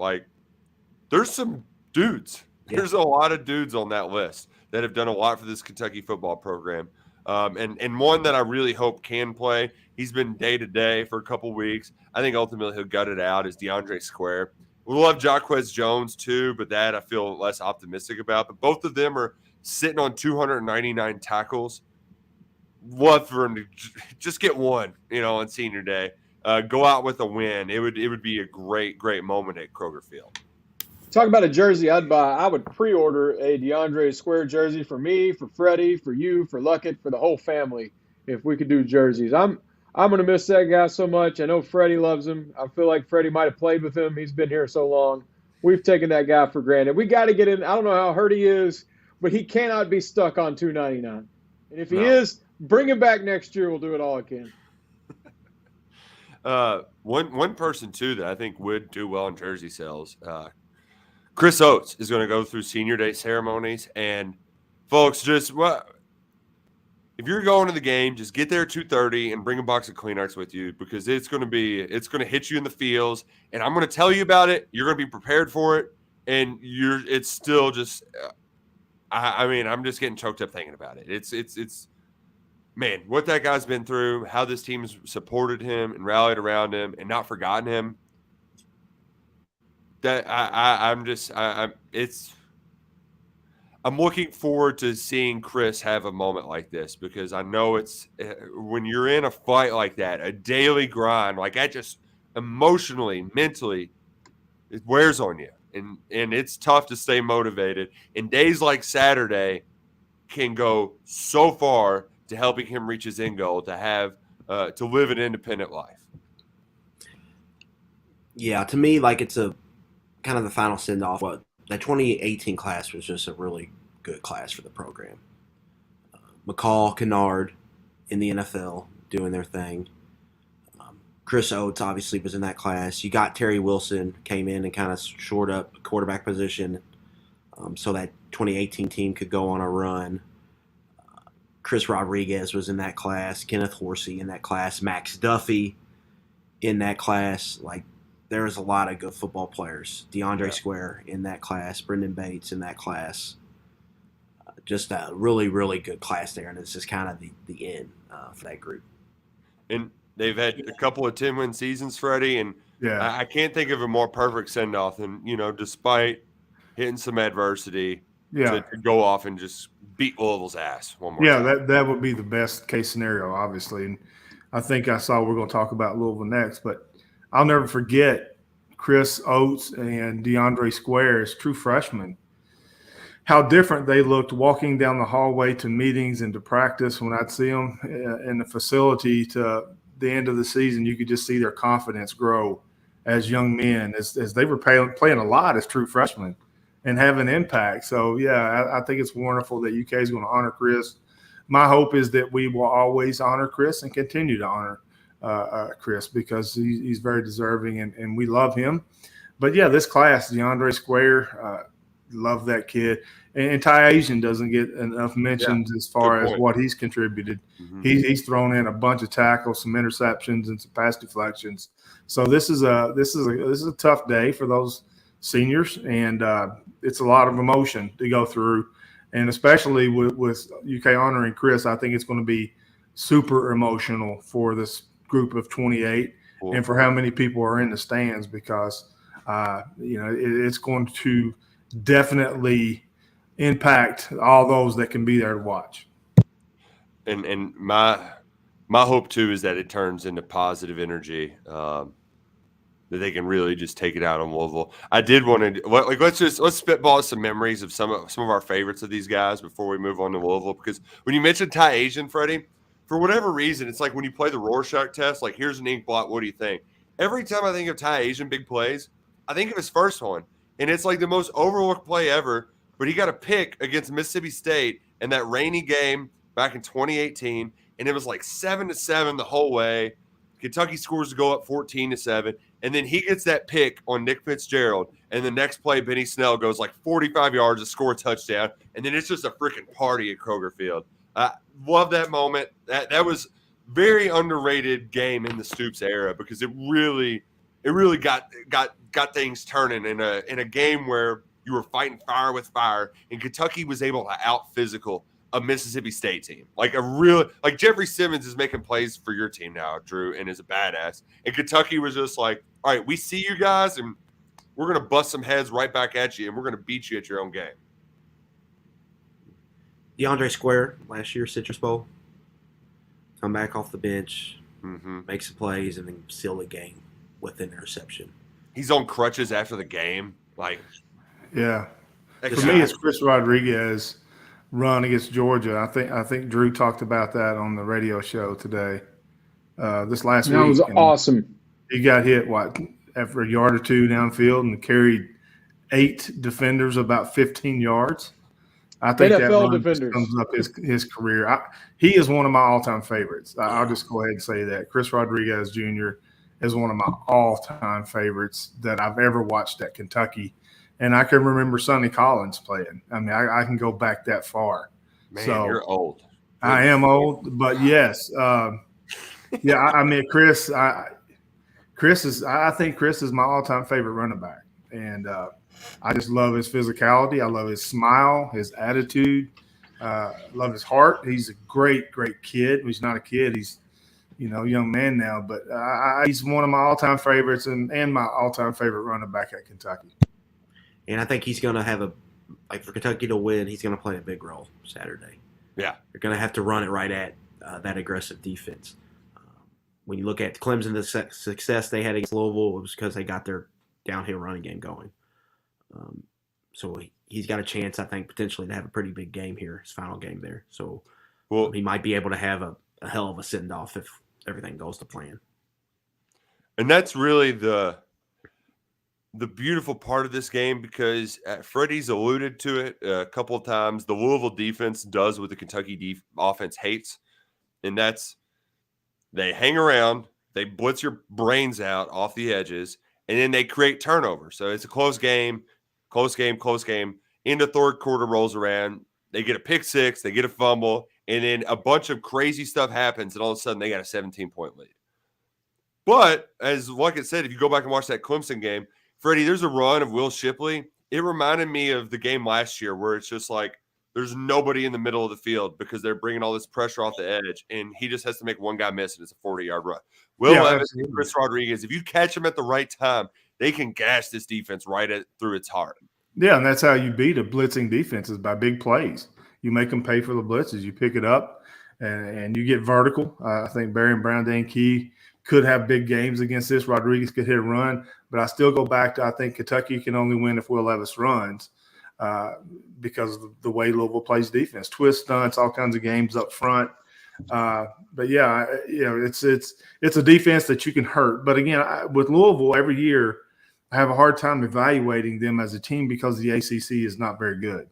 there's some dudes. Yeah. There's a lot of dudes on that list that have done a lot for this Kentucky football program. And one that I really hope can play. He's been day-to-day for a couple weeks. I think ultimately he'll gut it out is DeAndre Square. We love Jaquez Jones too, but that I feel less optimistic about. But both of them are sitting on 299 tackles. Love for him to just get one, on senior day. Go out with a win. It would be a great, great moment at Kroger Field. Talk about a jersey I'd buy. I would pre-order a DeAndre Square jersey for me, for Freddie, for you, for Luckett, for the whole family. If we could do jerseys, I'm gonna miss that guy so much. I know Freddie loves him. I feel like Freddie might have played with him. He's been here so long. We've taken that guy for granted. We got to get in. I don't know how hurt he is, but he cannot be stuck on $2.99. And if he is, bring him back next year. We'll do it all again. One person too that I think would do well in jersey sales. Chris Oates is going to go through senior day ceremonies, and folks, if you're going to the game, just get there at 2:30 and bring a box of Kleenex with you, because it's going to hit you in the feels, and I'm going to tell you about it. You're going to be prepared for it, and it's still just, I'm just getting choked up thinking about it. It's man, what that guy's been through, how this team's supported him and rallied around him and not forgotten him. That I'm looking forward to seeing Chris have a moment like this, because I know it's when you're in a fight like that, a daily grind like that, just emotionally, mentally, it wears on you, and it's tough to stay motivated. And days like Saturday can go so far to helping him reach his end goal, to have to live an independent life. Yeah, to me, it's a kind of the final send off. Well, that 2018 class was just a really good class for the program. McCall, Kennard in the NFL doing their thing. Chris Oates obviously was in that class. You got Terry Wilson, came in and kind of shored up the quarterback position so that 2018 team could go on a run. Chris Rodriguez was in that class. Kenneth Horsey in that class. Max Duffy in that class. Like, there was a lot of good football players. DeAndre Square in that class. Brendan Bates in that class. Just a really, really good class there, and it's just kind of the end for that group. And they've had a couple of 10-win seasons, Freddie, and I can't think of a more perfect send-off than, despite hitting some adversity, to go off and just beat Louisville's ass one more time. Yeah, that would be the best case scenario, obviously. And I think I saw we're going to talk about Louisville next, but I'll never forget Chris Oates and DeAndre Square as true freshmen. How different they looked walking down the hallway to meetings and to practice when I'd see them in the facility to the end of the season. You could just see their confidence grow as young men as they were playing a lot as true freshmen and have an impact. So, I think it's wonderful that UK is going to honor Chris. My hope is that we will always honor Chris and continue to honor Chris because he's very deserving and we love him. But, this class, DeAndre Square, love that kid. And Ty Asian doesn't get enough mentions as far as what he's contributed. Mm-hmm. He's thrown in a bunch of tackles, some interceptions, and some pass deflections. So this is a tough day for those seniors, and it's a lot of emotion to go through. And especially with UK honoring Chris, I think it's going to be super emotional for this group of 28 and for how many people are in the stands because it's going to definitely impact all those that can be there to watch. And my hope too is that it turns into positive energy, that they can really just take it out on Louisville. I did want to let's spitball some memories of some of our favorites of these guys before we move on to Louisville, because when you mentioned Ty Asian, Freddie, for whatever reason, it's like when you play the Rorschach test, like here's an ink blot, what do you think? Every time I think of Ty Asian big plays, I think of his first one. And it's like the most overlooked play ever, but he got a pick against Mississippi State in that rainy game back in 2018, and it was like 7-7 the whole way. Kentucky scores to go up 14-7, and then he gets that pick on Nick Fitzgerald, and the next play, Benny Snell goes like 45 yards to score a touchdown, and then it's just a freaking party at Kroger Field. Love that moment. That was very underrated game in the Stoops era because it really got things turning in a game where you were fighting fire with fire, and Kentucky was able to out physical a Mississippi State team. Like Jeffrey Simmons is making plays for your team now, Drew, and is a badass. And Kentucky was just like, all right, we see you guys, and we're gonna bust some heads right back at you, and we're gonna beat you at your own game. DeAndre Square last year, Citrus Bowl, come back off the bench, make some plays, and then seal the game with an interception. He's on crutches after the game. For me, it's Chris Rodriguez run against Georgia. I think Drew talked about that on the radio show today. This last week. That was awesome. He got hit after a yard or two downfield and carried 8 defenders about 15 yards. I think NFL that defenders sums up his career. He is one of my all-time favorites. I'll just go ahead and say that. Chris Rodriguez Jr. is one of my all-time favorites that I've ever watched at Kentucky. And I can remember Sonny Collins playing. I mean, I can go back that far. Man, you're old. I am old, but yes. I mean, Chris think Chris is my all-time favorite running back. And I just love his physicality. I love his smile, his attitude. Love his heart. He's a great, great kid. He's not a kid. He's a young man now, but he's one of my all-time favorites and my all-time favorite running back at Kentucky. And I think he's going to have for Kentucky to win, he's going to play a big role Saturday. Yeah. They're going to have to run it right at that aggressive defense. When you look at Clemson, the success they had against Louisville, it was because they got their downhill running game going. So he's got a chance, I think, potentially to have a pretty big game here, his final game there. So he might be able to have a hell of a send-off if everything goes to plan. And that's really the beautiful part of this game, because Freddie's alluded to it a couple of times. The Louisville defense does what the Kentucky offense hates, and that's they hang around, they blitz your brains out off the edges, and then they create turnovers. So it's a close game. Into third quarter rolls around, they get a pick six, they get a fumble, and then a bunch of crazy stuff happens, and all of a sudden they got a 17-point lead. But as Luckett said, if you go back and watch that Clemson game, Freddie, there's a run of Will Shipley. It reminded me of the game last year where it's just like there's nobody in the middle of the field because they're bringing all this pressure off the edge, and he just has to make one guy miss, and it's a 40-yard run. Will Levis and Chris Rodriguez, if you catch them at the right time, they can gash this defense through its heart. Yeah, and that's how you beat a blitzing defense is by big plays. You make them pay for the blitzes. You pick it up, and you get vertical. I think Barry and Brown, Dan Key could have big games against this. Rodriguez could hit a run, but I still go back to I think Kentucky can only win if Will Levis runs because of the way Louisville plays defense, twist stunts, all kinds of games up front. But yeah, it's a defense that you can hurt. But again, with Louisville every year, I have a hard time evaluating them as a team because the ACC is not very good.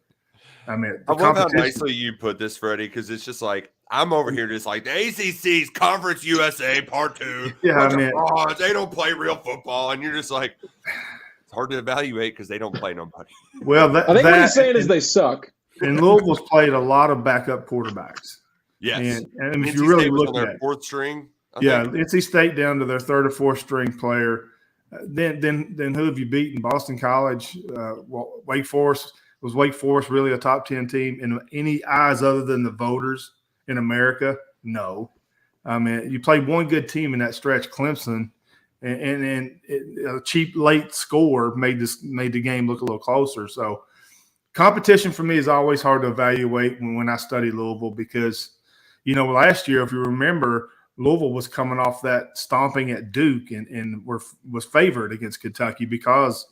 I mean, I love how nicely you put this, Freddie, because it's just like I'm over here just like the ACC's Conference USA Part 2. Yeah, I mean, they don't play real football, and you're just like it's hard to evaluate because they don't play nobody. Well, I think what he's saying is they suck. And Louisville's played a lot of backup quarterbacks. Yes, and if you really look at their fourth string, NC State down to their third or fourth string player. Then who have you beaten? Boston College, Wake Forest. Was Wake Forest really a top 10 team in any eyes other than the voters in America? No. I mean, you played one good team in that stretch, Clemson, and a cheap late score made the game look a little closer. So competition for me is always hard to evaluate when I study Louisville because, last year, if you remember, Louisville was coming off that stomping at Duke and was favored against Kentucky because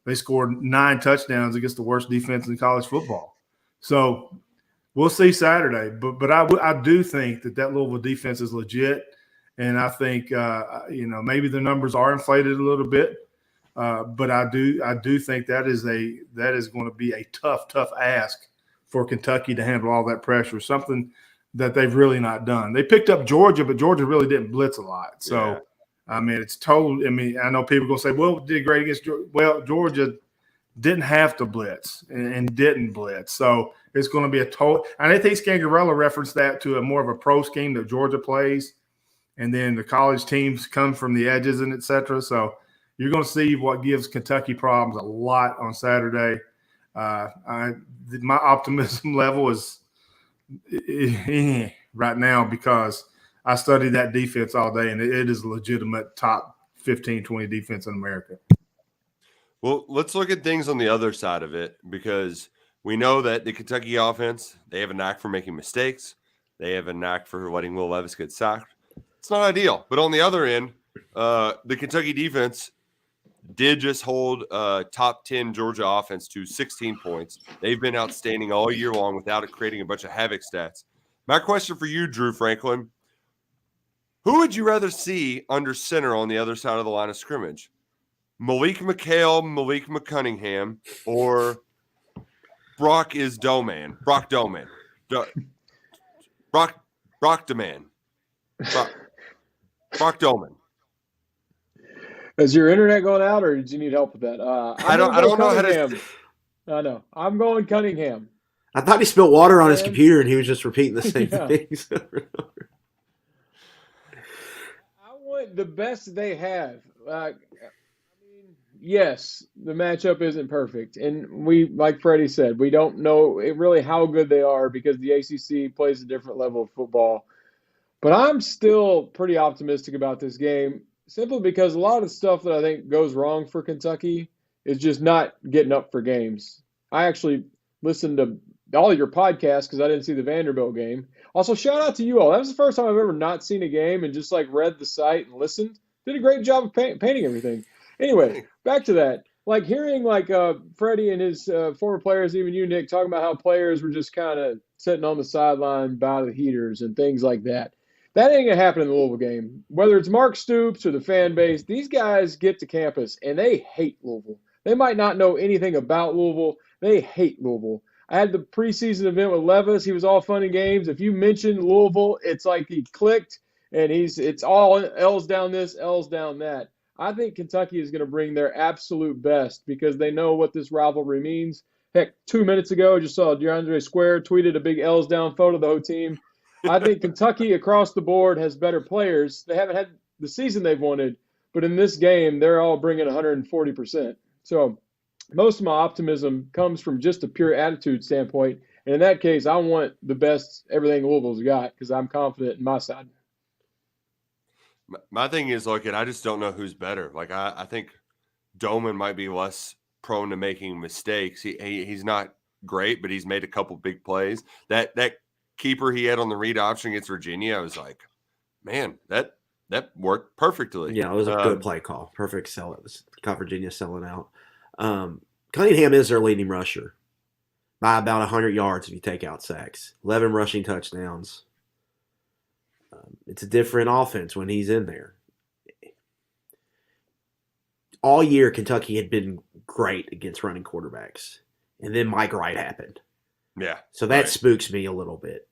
they scored 9 touchdowns against the worst defense in college football. So we'll see Saturday. But I do think that Louisville defense is legit, and I think maybe the numbers are inflated a little bit. But I do think that is going to be a tough ask for Kentucky to handle all that pressure. Something that they've really not done. They picked up Georgia, but Georgia really didn't blitz a lot. So. Yeah. I mean, I know people are going to say, well, did great against Georgia. Well, Georgia didn't have to blitz and didn't blitz. So it's going to be a total – and I think Scangarello referenced that to a more of a pro scheme that Georgia plays, and then the college teams come from the edges and et cetera. So you're going to see what gives Kentucky problems a lot on Saturday. My optimism level is right now because – I studied that defense all day, and it is a legitimate top 15, 20 defense in America. Well, let's look at things on the other side of it because we know that the Kentucky offense, they have a knack for making mistakes. They have a knack for letting Will Levis get sacked. It's not ideal. But on the other end, the Kentucky defense did just hold top 10 Georgia offense to 16 points. They've been outstanding all year long without it creating a bunch of havoc stats. My question for you, Drew Franklin, who would you rather see under center on the other side of the line of scrimmage? Malik McCunningham, or Brock Doman? Brock Doman. Is your internet going out, or do you need help with that? I don't know how to. I know. I'm going Cunningham. I thought he spilled water on his computer, and he was just repeating the same things over and over. The best they have. Yes, the matchup isn't perfect. And we, like Freddie said, we don't know really how good they are because the ACC plays a different level of football. But I'm still pretty optimistic about this game simply because a lot of the stuff that I think goes wrong for Kentucky is just not getting up for games. I actually listened to all your podcasts because I didn't see the Vanderbilt game. Also, shout out to you all. That was the first time I've ever not seen a game and just read the site and listened. Did a great job of painting everything. Anyway, back to that. Hearing Freddie and his former players, even you, Nick, talking about how players were just kind of sitting on the sideline by the heaters and things like that. That ain't going to happen in the Louisville game. Whether it's Mark Stoops or the fan base, these guys get to campus and they hate Louisville. They might not know anything about Louisville. They hate Louisville. I had the preseason event with Levis. He was all fun and games. If you mention Louisville, it's like he clicked, and it's all L's down this, L's down that. I think Kentucky is going to bring their absolute best because they know what this rivalry means. Heck, 2 minutes ago, I just saw DeAndre Square tweeted a big L's down photo of the whole team. I think Kentucky across the board has better players. They haven't had the season they've wanted, but in this game, they're all bringing 140%. So most of my optimism comes from just a pure attitude standpoint. And in that case, I want the best everything Louisville's got because I'm confident in my side. My thing is, look, and I just don't know who's better. Like, I think Doman might be less prone to making mistakes. He's not great, but he's made a couple big plays. That keeper he had on the read option against Virginia, I was like, man, that worked perfectly. Yeah, it was a good play call. Perfect sell. It was caught Virginia selling out. Cunningham is their leading rusher by about 100 yards if you take out sacks. 11 rushing touchdowns. It's a different offense when he's in there. All year, Kentucky had been great against running quarterbacks. And then Mike Wright happened. Yeah. So that spooks me a little bit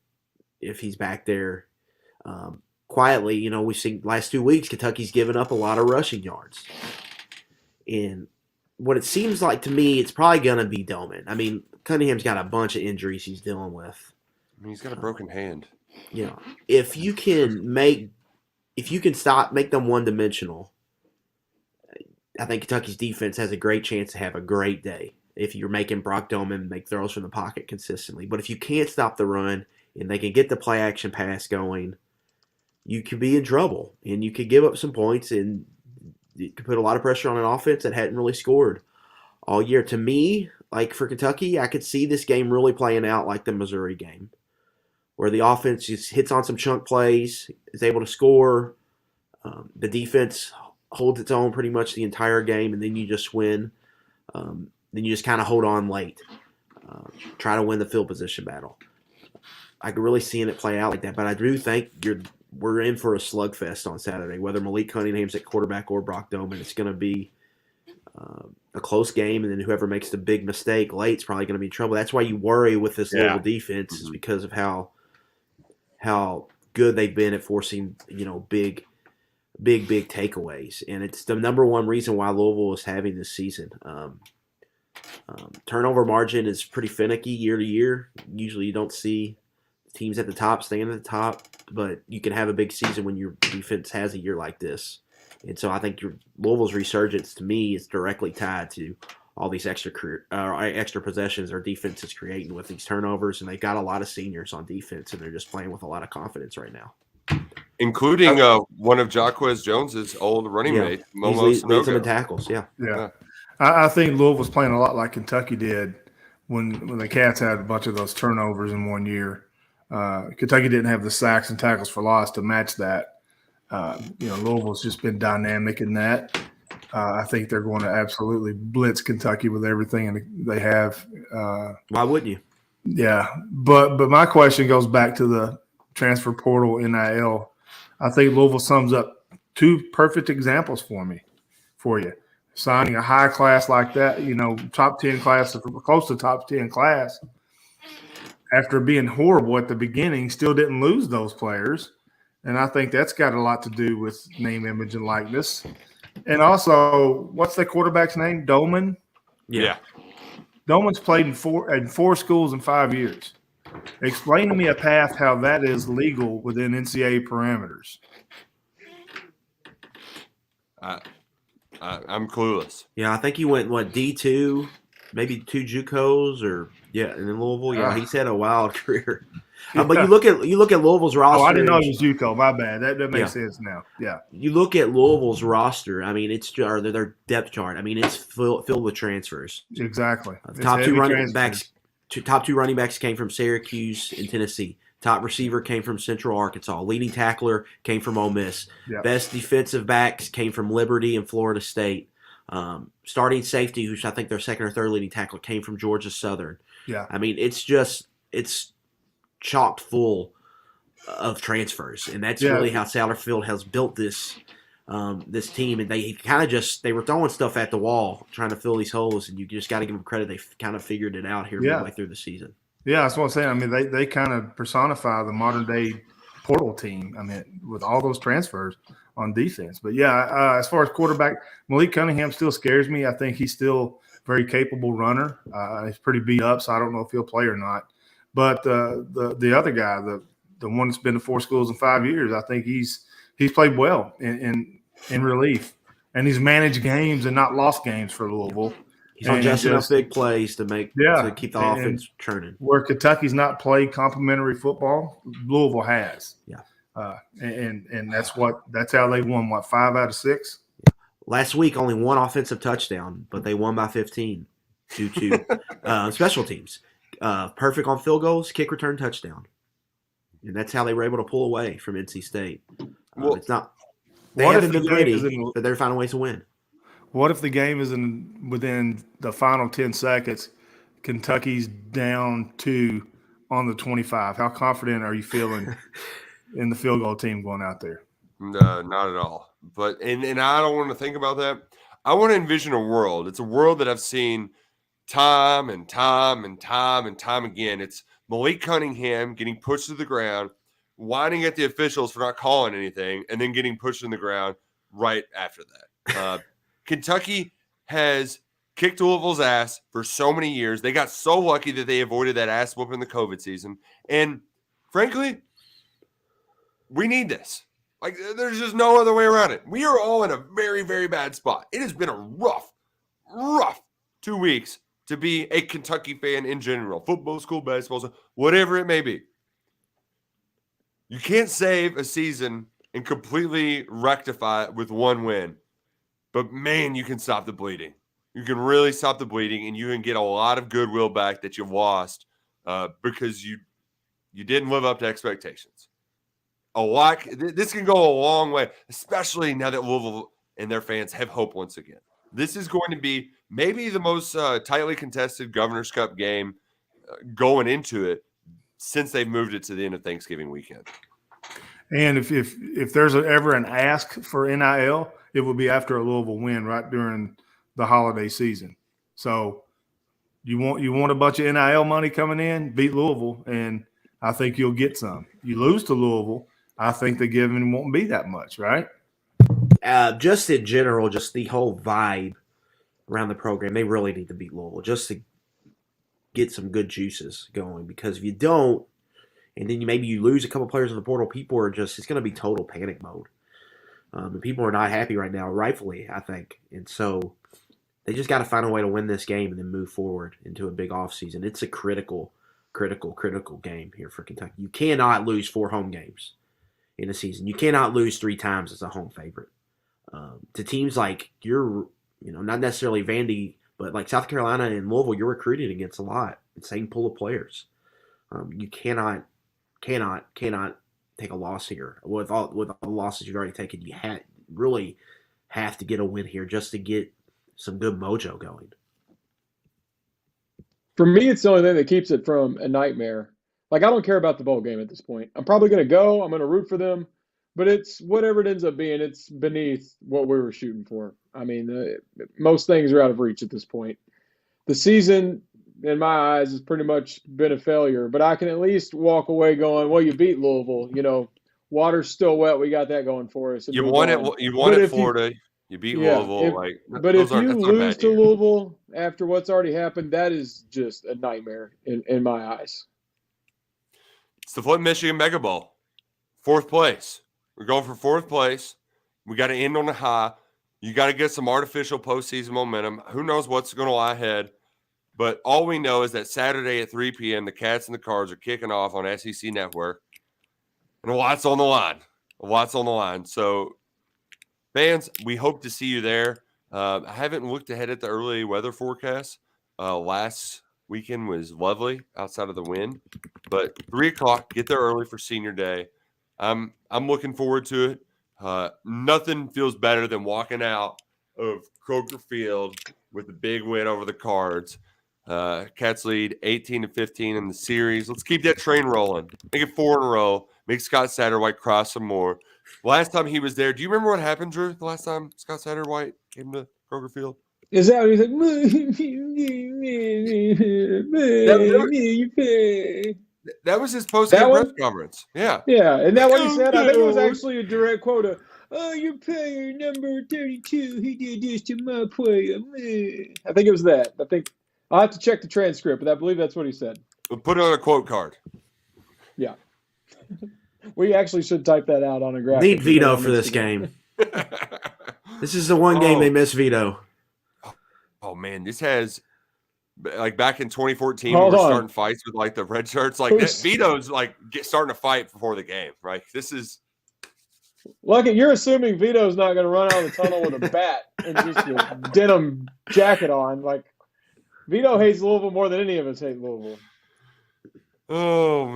if he's back there. Quietly, we've seen last 2 weeks, Kentucky's given up a lot of rushing yards. And what it seems like to me, it's probably going to be Doman. I mean, Cunningham's got a bunch of injuries he's dealing with. I mean, he's got a broken hand. If you can make them one-dimensional, I think Kentucky's defense has a great chance to have a great day if you're making Brock Doman make throws from the pocket consistently. But if you can't stop the run and they can get the play-action pass going, you could be in trouble. And you could give up some points, and it could put a lot of pressure on an offense that hadn't really scored all year. To me, like for Kentucky, I could see this game really playing out like the Missouri game, where the offense just hits on some chunk plays, is able to score. The defense holds its own pretty much the entire game, and then you just win. Then you just kind of hold on late, try to win the field position battle. I could really see it play out like that, but I do think we're in for a slugfest on Saturday. Whether Malik Cunningham's at quarterback or Brock Doman, it's going to be a close game, and then whoever makes the big mistake late is probably going to be in trouble. That's why you worry with this Louisville defense, is because of how good they've been at forcing big takeaways, and it's the number one reason why Louisville is having this season. Turnover margin is pretty finicky year to year. Usually, you don't see teams at the top staying at the top, but you can have a big season when your defense has a year like this. And so I think Louisville's resurgence, to me, is directly tied to all these extra possessions our defense is creating with these turnovers, and they've got a lot of seniors on defense, and they're just playing with a lot of confidence right now. Including one of Jaquez Jones's old running mates, Momo leads Sunogo. them in tackles, yeah. I think Louisville's playing a lot like Kentucky did when the Cats had a bunch of those turnovers in 1 year. Kentucky didn't have the sacks and tackles for loss to match that. Louisville's just been dynamic in that. I think they're going to absolutely blitz Kentucky with everything they have. Why wouldn't you? Yeah, but my question goes back to the transfer portal NIL. I think Louisville sums up two perfect examples for you. Signing a high class like that, top 10 class, close to top 10 class, after being horrible at the beginning, still didn't lose those players. And I think that's got a lot to do with name, image, and likeness. And also, what's the quarterback's name? Doman? Yeah. Doman's played in four schools in 5 years. Explain to me a path how that is legal within NCAA parameters. I'm clueless. Yeah, I think he went, D2, maybe 2 JUCOs, and then Louisville. Yeah, he's had a wild career. But you look at Louisville's roster. Oh, I didn't know it was JUCO. My bad. That makes sense now. Yeah. You look at Louisville's roster. I mean, it's their depth chart. I mean, it's filled with transfers. Exactly. Top two running backs came from Syracuse and Tennessee. Top receiver came from Central Arkansas. Leading tackler came from Ole Miss. Yep. Best defensive backs came from Liberty and Florida State. Starting safety, who's I think their second or third leading tackler, came from Georgia Southern. Yeah. I mean, it's chocked full of transfers, and that's Yeah. really how Satterfield has built this this team. And they were throwing stuff at the wall, trying to fill these holes, and you just got to give them credit. They kind of figured it out here midway through the season. Yeah, that's what I'm saying. I mean, they kind of personify the modern day portal team. I mean, with all those transfers on defense. But yeah, as far as quarterback, Malik Cunningham still scares me. I think he's still a very capable runner. He's pretty beat up, so I don't know if he'll play or not. But the other guy, the one that's been to 4 schools in 5 years, I think he's played well in relief, and he's managed games and not lost games for Louisville. He's on just enough big plays to keep the offense churning. Where Kentucky's not played complimentary football, Louisville has. Yeah. And that's how they won, 5 out of 6? Last week, only 1 offensive touchdown, but they won by 15 due to special teams. Perfect on field goals, kick return touchdown. And that's how they were able to pull away from NC State. It's not – they haven't been pretty, but they're finding ways to win. What if the game is within the final 10 seconds, Kentucky's down 2 on the 25? How confident are you feeling in the field goal team going out there? No, not at all. But and I don't want to think about that. I want to envision a world. It's a world that I've seen time and time and time and time again. It's Malik Cunningham getting pushed to the ground, whining at the officials for not calling anything, and then getting pushed in the ground right after that. Kentucky has kicked Louisville's ass for so many years. They got so lucky that they avoided that ass whooping in the COVID season. And frankly, we need this. Like, there's just no other way around it. We are all in a very, very bad spot. It has been a rough 2 weeks to be a Kentucky fan in general. Football, school, basketball, whatever it may be. You can't save a season and completely rectify it with 1 win. But, man, you can stop the bleeding. You can really stop the bleeding, and you can get a lot of goodwill back that you've lost because you didn't live up to expectations. This can go a long way, especially now that Louisville and their fans have hope once again. This is going to be maybe the most tightly contested Governor's Cup game going into it since they've moved it to the end of Thanksgiving weekend. And if there's ever an ask for NIL, it will be after a Louisville win right during the holiday season. So you want a bunch of NIL money coming in, beat Louisville, and I think you'll get some. You lose to Louisville, I think the giving won't be that much, right? Just in general, just the whole vibe around the program, they really need to beat Louisville just to get some good juices going. Because if you don't, and then maybe you lose a couple players in the portal, people are just – it's going to be total panic mode. And people are not happy right now, rightfully, I think. And so they just got to find a way to win this game and then move forward into a big offseason. It's a critical game here for Kentucky. You cannot lose 4 home games in a season. You cannot lose 3 times as a home favorite. To teams like not necessarily Vandy, but like South Carolina and Louisville, you're recruiting against a lot. The same pool of players. You cannot take a loss here. With all the losses you've already taken, you really have to get a win here just to get some good mojo going. For me, it's the only thing that keeps it from a nightmare. Like, I don't care about the bowl game at this point. I'm probably going to go. I'm going to root for them. But it's whatever it ends up being, it's beneath what we were shooting for. I mean, most things are out of reach at this point. The season, in my eyes, has pretty much been a failure. But I can at least walk away going, well, you beat Louisville. Water's still wet. We got that going for us. You won it, Florida. You beat Louisville. But if you lose to Louisville after what's already happened, that is just a nightmare in my eyes. It's the Flint, Michigan Mega Bowl. 4th place. We're going for 4th place. We got to end on a high. You got to get some artificial postseason momentum. Who knows what's going to lie ahead? But all we know is that Saturday at 3 p.m., the Cats and the Cards are kicking off on SEC Network. And a lot's on the line. So, fans, we hope to see you there. I haven't looked ahead at the early weather forecast. Last weekend was lovely outside of the wind. But 3 o'clock, get there early for Senior Day. I'm looking forward to it. Nothing feels better than walking out of Kroger Field with a big win over the Cards. Cats lead 18-15 in the series. Let's keep that train rolling. Make it 4 in a row. make Scott Satterwhite cry some more. Last time he was there, do you remember what happened, Drew, the last time Scott Satterwhite came to Kroger Field? Is that what he's like? That was his post-game press conference. Yeah. Yeah, and that what he said? I think it was actually a direct quote of, your player number 32, he did this to my player. I think it was that. I'll have to check the transcript, but I believe that's what he said. We'll put it on a quote card. Yeah. We actually should type that out on a graphic. Need Vito for this game. This is the one game they miss Vito. Oh, man, this has – like back in 2014, Hold we were on. starting fights with like the red shirts. Like Vito's like starting to fight before the game, right? This is Look, you're assuming Vito's not going to run out of the tunnel with a bat and just a denim jacket on. Like Vito hates Louisville more than any of us hate Louisville. oh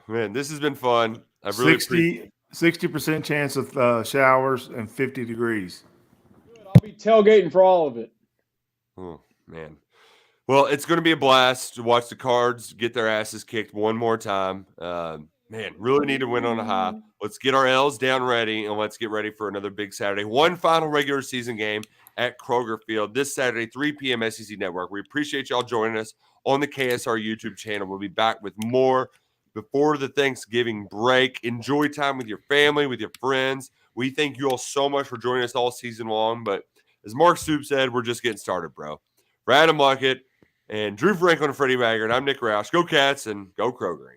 man, this has been fun. I really 60% chance of showers and 50 degrees. I'll be tailgating for all of it. Oh man. Well, it's going to be a blast to watch the Cards get their asses kicked one more time. Man, really need to win on a high. Let's get our L's down ready, and let's get ready for another big Saturday. One final regular season game at Kroger Field this Saturday, 3 p.m. SEC Network. We appreciate y'all joining us on the KSR YouTube channel. We'll be back with more before the Thanksgiving break. Enjoy time with your family, with your friends. We thank you all so much for joining us all season long. But as Mark Stoops said, we're just getting started, bro. For Adam Luckett and Drew Franklin and Freddie Maggard, I'm Nick Roush. Go Cats and go Kroger.